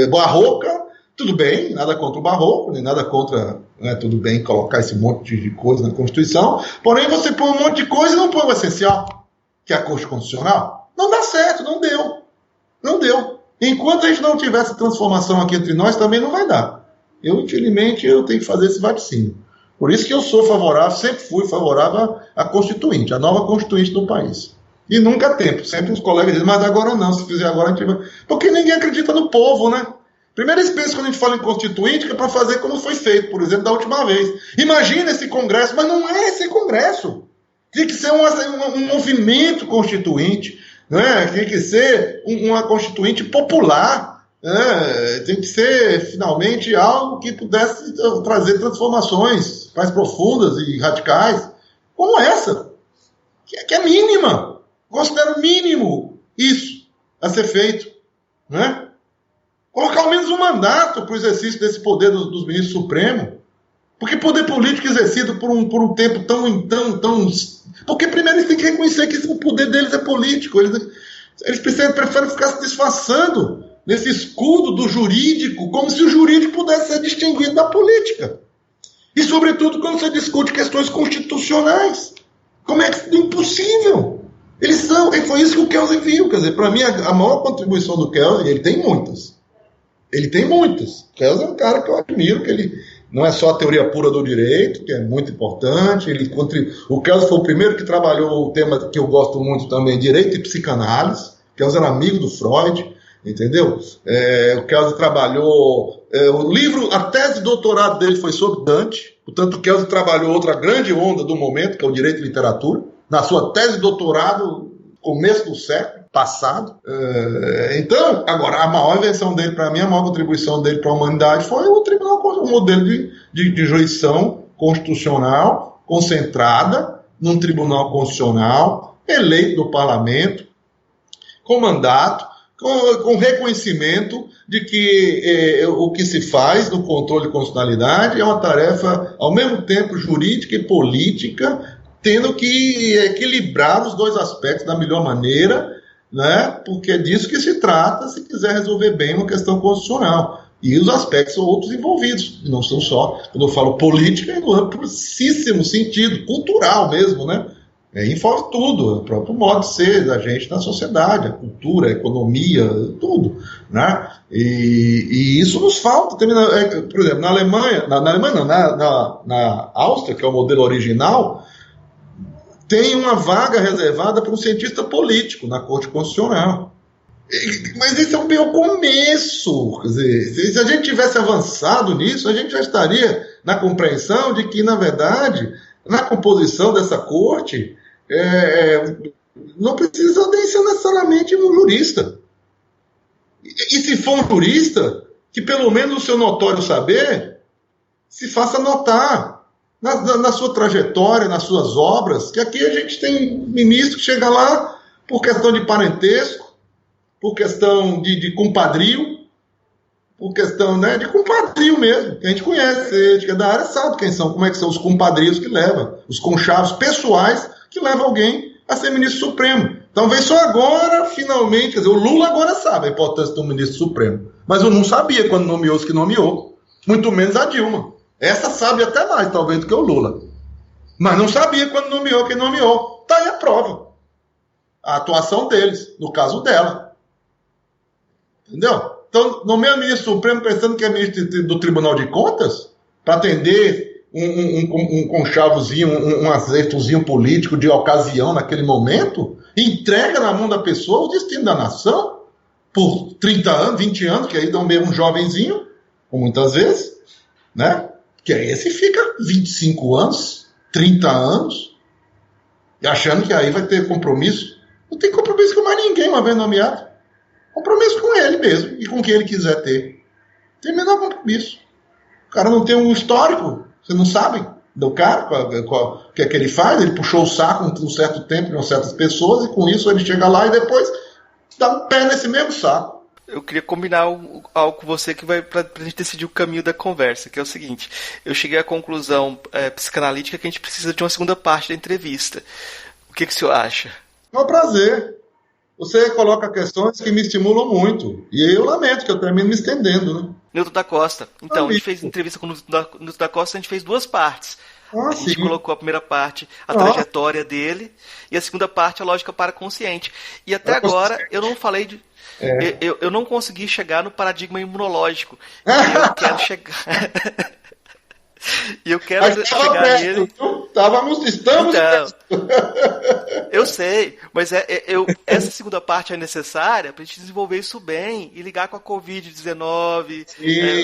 barroca, tudo bem, nada contra o barroco, nem nada contra, né, tudo bem colocar esse monte de coisa na Constituição, porém você põe um monte de coisa e não põe o essencial, que é a Corte Constitucional. Não dá certo, não deu. Não deu. Enquanto a gente não tiver essa transformação aqui entre nós, também não vai dar. Infelizmente, eu tenho que fazer esse vaticínio. Por isso que eu sou favorável, sempre fui favorável à Constituinte, à nova Constituinte do país. E nunca tempo. Sempre os colegas dizem, mas agora não, se fizer agora a gente vai... Porque ninguém acredita no povo, né? Primeiro eles pensam quando a gente fala em Constituinte, que é para fazer como foi feito, por exemplo, da última vez. Imagina esse Congresso, mas não é esse Congresso. Tem que ser um movimento constituinte, né? Tem que ser uma Constituinte popular, né? Tem que ser, finalmente, algo que pudesse trazer transformações mais profundas e radicais, como essa, que é mínima. Considero mínimo isso a ser feito, né? Colocar ao menos um mandato para o exercício desse poder dos ministros supremos. Porque poder político exercido por um tempo tão... Porque primeiro eles têm que reconhecer que o poder deles é político. Eles preferem ficar se disfarçando nesse escudo do jurídico, como se o jurídico pudesse ser distinguido da política. E, sobretudo, quando você discute questões constitucionais. Como é que é impossível? Eles são... E foi isso que o Kelsey viu. Quer dizer, para mim, a maior contribuição do Kelsey, ele tem muitas. Ele tem muitas. O Kelsey é um cara que eu admiro, que ele não é só a teoria pura do direito, que é muito importante. O Kelsey foi o primeiro que trabalhou o tema que eu gosto muito também, direito e psicanálise. O Kelsey era amigo do Freud, entendeu? O Kelsey trabalhou... a tese de doutorado dele foi sobre Dante. Portanto, o Kelsey trabalhou outra grande onda do momento, que é o direito e literatura. Na sua tese de doutorado, começo do século passado. Então, agora, a maior invenção dele, para mim, a maior contribuição dele para a humanidade foi o tribunal, o modelo de jurisdição constitucional concentrada num tribunal constitucional, eleito do parlamento, com mandato, com reconhecimento de que o que se faz no controle de constitucionalidade é uma tarefa, ao mesmo tempo, jurídica e política, tendo que equilibrar os dois aspectos da melhor maneira, né? Porque é disso que se trata se quiser resolver bem uma questão constitucional. E os aspectos são outros envolvidos, não são só, quando eu falo política, é no amplíssimo sentido, cultural mesmo, né? Envolve tudo, o próprio modo de ser da gente na sociedade, a cultura, a economia, tudo, né? E isso nos falta. Por exemplo, na Alemanha, na Áustria, que é o modelo original, tem uma vaga reservada para um cientista político na Corte Constitucional. Mas esse é o começo. Quer dizer, se a gente tivesse avançado nisso, a gente já estaria na compreensão de que, na verdade, na composição dessa corte, Não precisa nem ser necessariamente um jurista. E se for um jurista, que pelo menos o seu notório saber se faça notar na sua trajetória, nas suas obras, que aqui a gente tem ministro que chega lá por questão de parentesco, por questão de compadrio, por questão, né, de compadrio mesmo, que a gente conhece, que é da área, sabe quem são, como é que são os compadrios que levam, os conchavos pessoais que levam alguém a ser ministro supremo. Talvez só agora, finalmente, quer dizer, o Lula agora sabe a importância do ministro supremo, mas eu não sabia quando nomeou os que nomeou, muito menos a Dilma. Essa sabe até mais, talvez, do que o Lula. Mas não sabia quando nomeou quem nomeou. Está aí a prova. A atuação deles, no caso dela. Entendeu? Então, nomeia ministro supremo pensando que é ministro do Tribunal de Contas para atender um conchavozinho, um azeitozinho político de ocasião naquele momento, e entrega na mão da pessoa o destino da nação por 30 anos, 20 anos, que aí dão mesmo um jovenzinho, como muitas vezes, né? Que aí esse fica 25 anos, 30 anos, achando que aí vai ter compromisso. Não tem compromisso com mais ninguém uma vez nomeado. Compromisso com ele mesmo e com quem ele quiser ter. Não tem o menor compromisso. O cara não tem um histórico, vocês não sabem do cara, o que é que ele faz. Ele puxou o saco um certo tempo de certas pessoas e com isso ele chega lá e depois dá um pé nesse mesmo saco. Eu queria combinar algo com você que vai pra gente decidir o caminho da conversa, que é o seguinte: eu cheguei à conclusão psicanalítica que a gente precisa de uma segunda parte da entrevista. O que o senhor acha? É um prazer. Você coloca questões que me estimulam muito. E eu lamento que eu termino me estendendo, né? Newton da Costa. Então, a gente fez entrevista com o Newton da Costa, a gente fez duas partes. A gente colocou a primeira parte, a trajetória dele, e a segunda parte, a lógica paraconsciente. E até agora, eu não falei de... Eu não consegui chegar no paradigma imunológico. E eu quero chegar... E eu quero chegar nele. Estamos. Então, eu sei, mas essa segunda parte é necessária para a gente desenvolver isso bem e ligar com a Covid-19.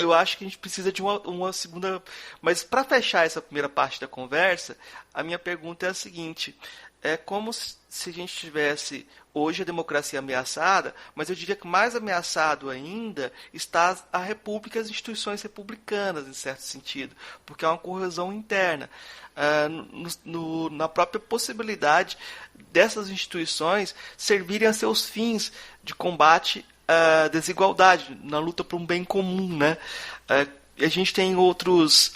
Eu acho que a gente precisa de uma segunda. Mas para fechar essa primeira parte da conversa, a minha pergunta é a seguinte: é como se a gente tivesse hoje a democracia ameaçada, mas eu diria que mais ameaçado ainda está a república e as instituições republicanas, em certo sentido, porque há uma corrosão interna. Na própria possibilidade dessas instituições servirem a seus fins de combate à desigualdade, na luta por um bem comum, né? A gente tem outros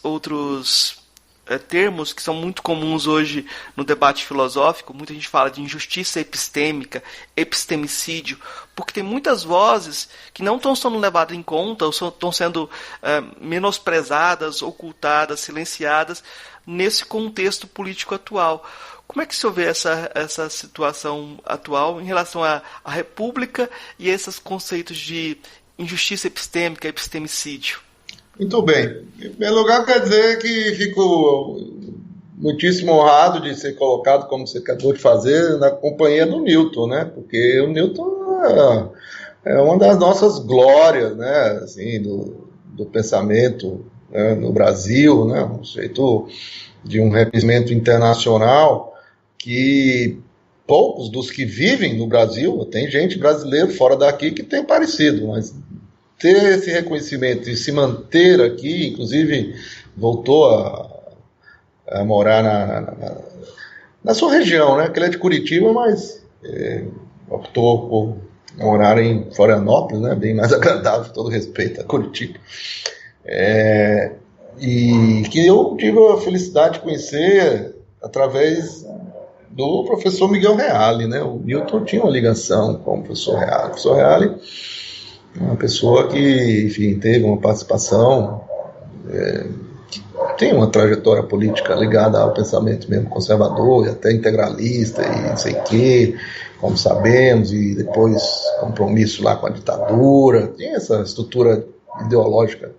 termos que são muito comuns hoje no debate filosófico. Muita gente fala de injustiça epistêmica, epistemicídio, porque tem muitas vozes que não estão sendo levadas em conta ou estão sendo menosprezadas, ocultadas, silenciadas nesse contexto político atual. Como é que se vê essa situação atual em relação à república e a esses conceitos de injustiça epistêmica, epistemicídio? Muito bem. Em primeiro lugar, quer dizer que fico muitíssimo honrado de ser colocado, como você acabou de fazer, na companhia do Newton, né? Porque o Newton é uma das nossas glórias, né? Assim, do pensamento, né? No Brasil, né? Um sujeito de um reconhecimento internacional que poucos dos que vivem no Brasil, tem gente brasileira fora daqui que tem parecido, mas ter esse reconhecimento e se manter aqui, inclusive voltou a morar na sua região, né? Que ele é de Curitiba, mas optou por morar em Florianópolis, né? Bem mais agradável, todo respeito a Curitiba. E que eu tive a felicidade de conhecer através do professor Miguel Reale, né? O Newton tinha uma ligação com o professor Reale. O professor Reale, uma pessoa que, enfim, teve uma participação, tem uma trajetória política ligada ao pensamento mesmo conservador e até integralista e não sei o quê, como sabemos, e depois compromisso lá com a ditadura, tem essa estrutura ideológica,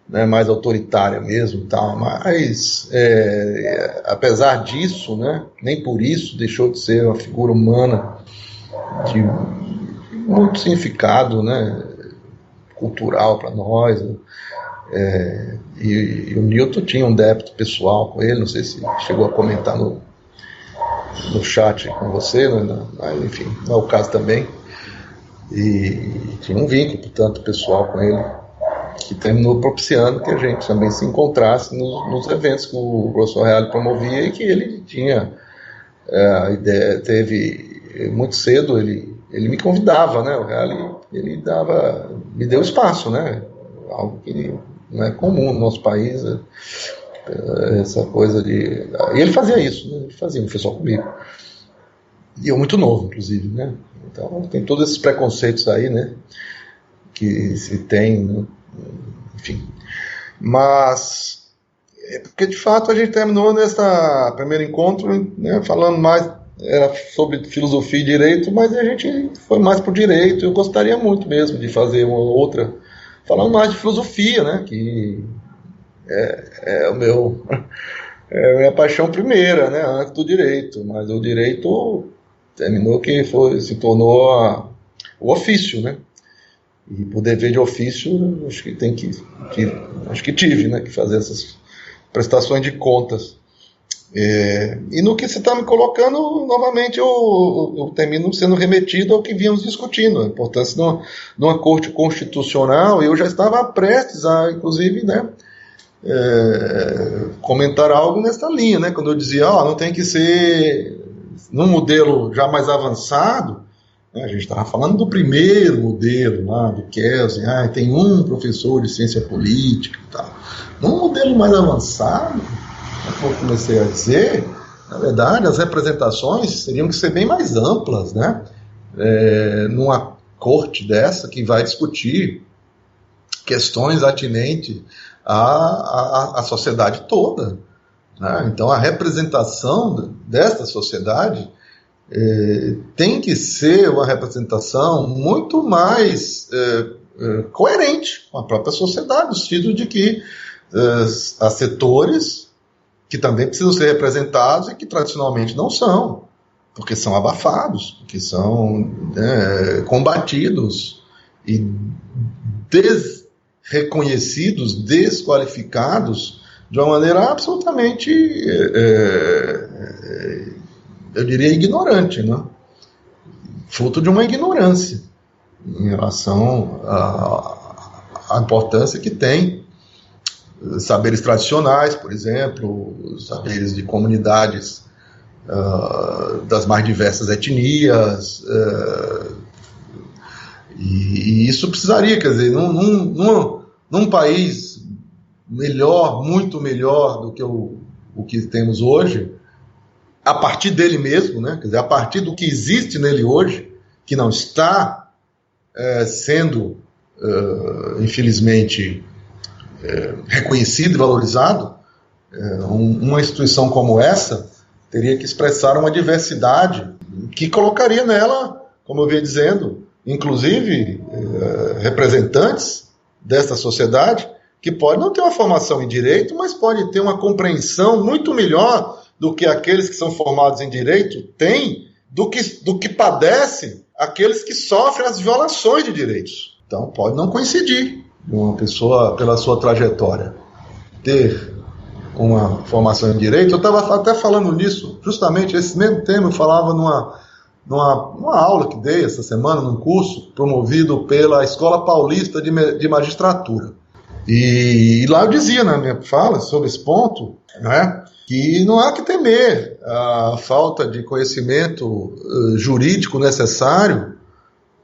né, mais autoritária mesmo e tal, mas apesar disso, né, nem por isso deixou de ser uma figura humana de muito significado, né, cultural para nós, e o Newton tinha um débito pessoal com ele, não sei se chegou a comentar no chat com você, enfim, não é o caso também. E tinha um vínculo, portanto, pessoal com ele, que terminou propiciando que a gente também se encontrasse nos eventos que o professor Reale promovia, e que ele tinha a ideia, teve muito cedo, ele me convidava, né? O Reale, ele me deu espaço, né? Algo que não é comum no nosso país, essa coisa de... E ele fazia isso, né? Ele fazia, não foi só comigo. E eu muito novo, inclusive, né? Então tem todos esses preconceitos aí, né? Que se tem, né? Enfim. Mas é porque de fato a gente terminou nesse primeiro encontro, né, falando mais sobre filosofia e direito, mas a gente foi mais para o direito. Eu gostaria muito mesmo de fazer uma outra falando mais de filosofia, né? Que é a minha paixão primeira, né? Antes do direito, mas o direito terminou que se tornou o ofício, né? E por dever de ofício, acho que tive, né, que fazer essas prestações de contas. E no que você está me colocando, novamente eu termino sendo remetido ao que vínhamos discutindo, a importância de uma corte constitucional. Eu já estava prestes a, inclusive, né, comentar algo nessa linha, né, quando eu dizia, não tem que ser num modelo já mais avançado. A gente estava falando do primeiro modelo lá, do Kelsen, tem um professor de ciência política e tal. Num modelo mais avançado, como eu comecei a dizer, na verdade, as representações teriam que ser bem mais amplas, né? Numa corte dessa que vai discutir questões atinentes à sociedade toda, né? Então, a representação desta sociedade tem que ser uma representação muito mais coerente com a própria sociedade, no sentido de que há setores que também precisam ser representados e que tradicionalmente não são, porque são abafados, porque são combatidos e desreconhecidos, desqualificados de uma maneira absolutamente eu diria ignorante, né? Fruto de uma ignorância em relação à importância que tem saberes tradicionais, por exemplo, saberes de comunidades das mais diversas etnias, e isso precisaria, quer dizer, num país melhor, muito melhor do que o que temos hoje, a partir dele mesmo, né? Quer dizer, a partir do que existe nele hoje, que não está sendo, infelizmente, reconhecido e valorizado, uma instituição como essa teria que expressar uma diversidade que colocaria nela, como eu vinha dizendo, inclusive representantes desta sociedade que pode não ter uma formação em direito, mas pode ter uma compreensão muito melhor do que aqueles que são formados em direito têm, do que padecem aqueles que sofrem as violações de direitos. Então pode não coincidir uma pessoa, pela sua trajetória, ter uma formação em direito. Eu estava até falando nisso, justamente esse mesmo tema eu falava numa aula que dei essa semana, num curso promovido pela Escola Paulista de Magistratura. E lá eu dizia na minha fala sobre esse ponto, né, que não há que temer a falta de conhecimento jurídico necessário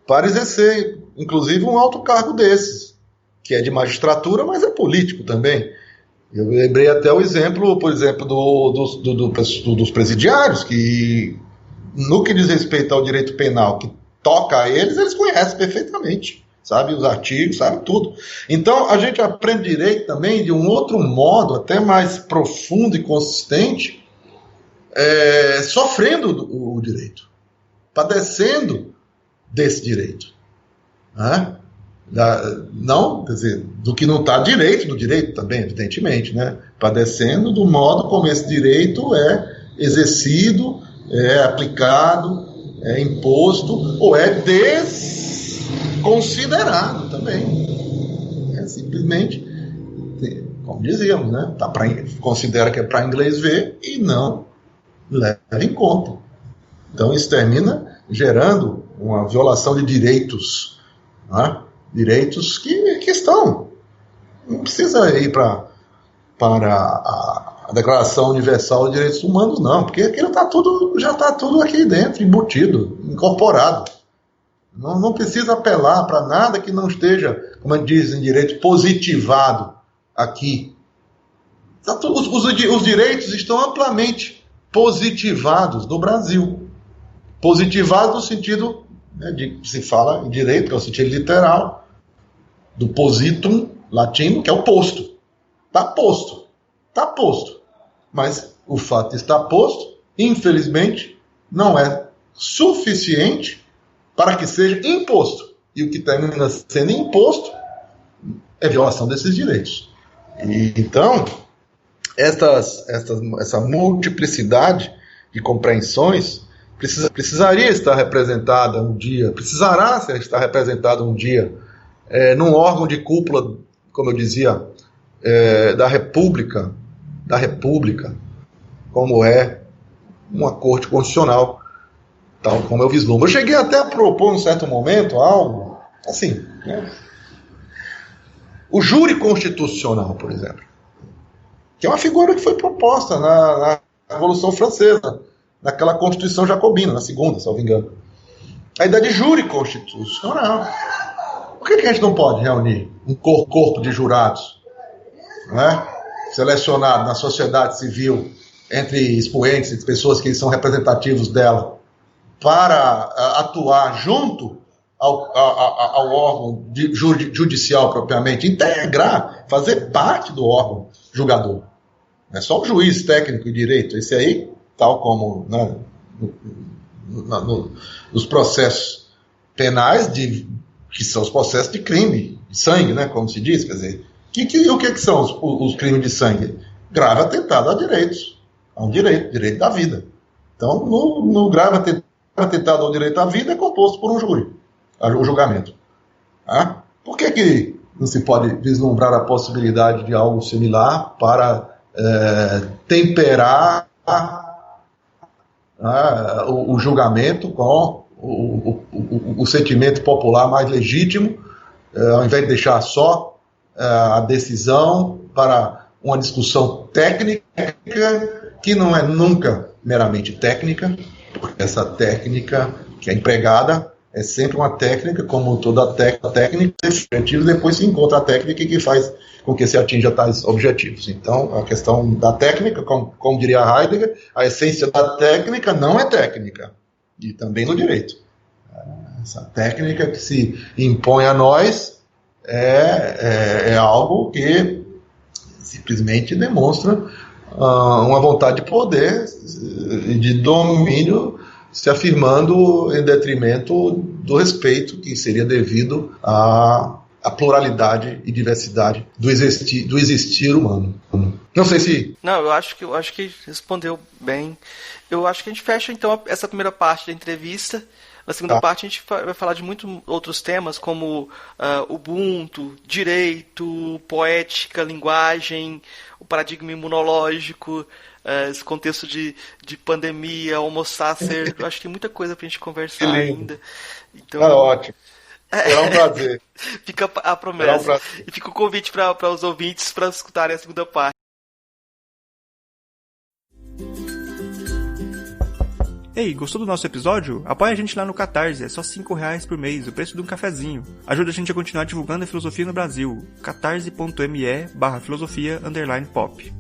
para exercer, inclusive, um alto cargo desses, que é de magistratura, mas é político também. Eu lembrei até o exemplo, por exemplo, dos presidiários, que no que diz respeito ao direito penal que toca a eles conhecem perfeitamente, sabe os artigos, sabe tudo. Então a gente aprende direito também de um outro modo, até mais profundo e consistente, sofrendo o direito, padecendo desse direito, né? Não, quer dizer, do que não está direito do direito também, evidentemente, né? Padecendo do modo como esse direito é exercido, é aplicado, é imposto ou é desconsiderado também. Simplesmente, como dizíamos, né? Considera que é para inglês ver e não leva em conta. Então isso termina gerando uma violação de direitos, né? Direitos que estão. Não precisa ir para a Declaração Universal de Direitos Humanos, não, porque aquilo já está tudo aqui dentro, embutido, incorporado. Não precisa apelar para nada que não esteja, como dizem em direito, positivado aqui. Os direitos estão amplamente positivados no Brasil. Positivados no sentido, né, se fala em direito, que é o sentido literal, do positum latino, que é o posto. Está posto. Está posto. Mas o fato de estar posto, infelizmente, não é suficiente para que seja imposto. E o que termina sendo imposto é violação desses direitos. Então, essa multiplicidade de compreensões precisaria estar representada um dia, precisará estar representada um dia num órgão de cúpula, como eu dizia, da República, como é uma Corte Constitucional, tal como eu vislumbro. Eu cheguei até a propor, em um certo momento, algo assim, né? O júri constitucional, por exemplo, que é uma figura que foi proposta na Revolução Francesa, naquela Constituição Jacobina, na segunda, se eu não me engano. A ideia de júri constitucional. Por que a gente não pode reunir um corpo de jurados, né, selecionado na sociedade civil, entre expoentes, entre pessoas que são representativos dela, para atuar junto ao órgão judicial propriamente, integrar, fazer parte do órgão julgador? Não é só o juiz técnico e direito, esse aí, tal como, né, nos processos penais, que são os processos de crime, de sangue, né, como se diz, quer dizer, o que são os crimes de sangue? Grave atentado a direitos, a um direito da vida. Então, no grave atentado ao direito à vida é composto por um júri, o julgamento. Ah? Por que não se pode vislumbrar a possibilidade de algo similar para temperar o julgamento com o sentimento popular mais legítimo, ao invés de deixar só a decisão para uma discussão técnica, que não é nunca meramente técnica, porque essa técnica que é empregada é sempre uma técnica, como toda técnica, depois se encontra a técnica que faz com que se atinja tais objetivos. Então, a questão da técnica, como diria Heidegger, a essência da técnica não é técnica, e também no direito. Essa técnica que se impõe a nós é algo que simplesmente demonstra uma vontade de poder e de domínio se afirmando em detrimento do respeito que seria devido à pluralidade e diversidade do existir humano. Não sei se... Não, eu acho que respondeu bem. Eu acho que a gente fecha, então, essa primeira parte da entrevista. Na segunda parte a gente vai falar de muitos outros temas, como Ubuntu, direito, poética, linguagem, o paradigma imunológico, esse contexto de pandemia, homo sacer. Eu acho que tem muita coisa pra gente conversar ainda. Então, ótimo. Será um prazer. Fica a promessa. E fica o convite para os ouvintes para escutarem a segunda parte. Ei, gostou do nosso episódio? Apoia a gente lá no Catarse, é só R$5 por mês, o preço de um cafezinho. Ajuda a gente a continuar divulgando a filosofia no Brasil. catarse.me/filosofia_pop.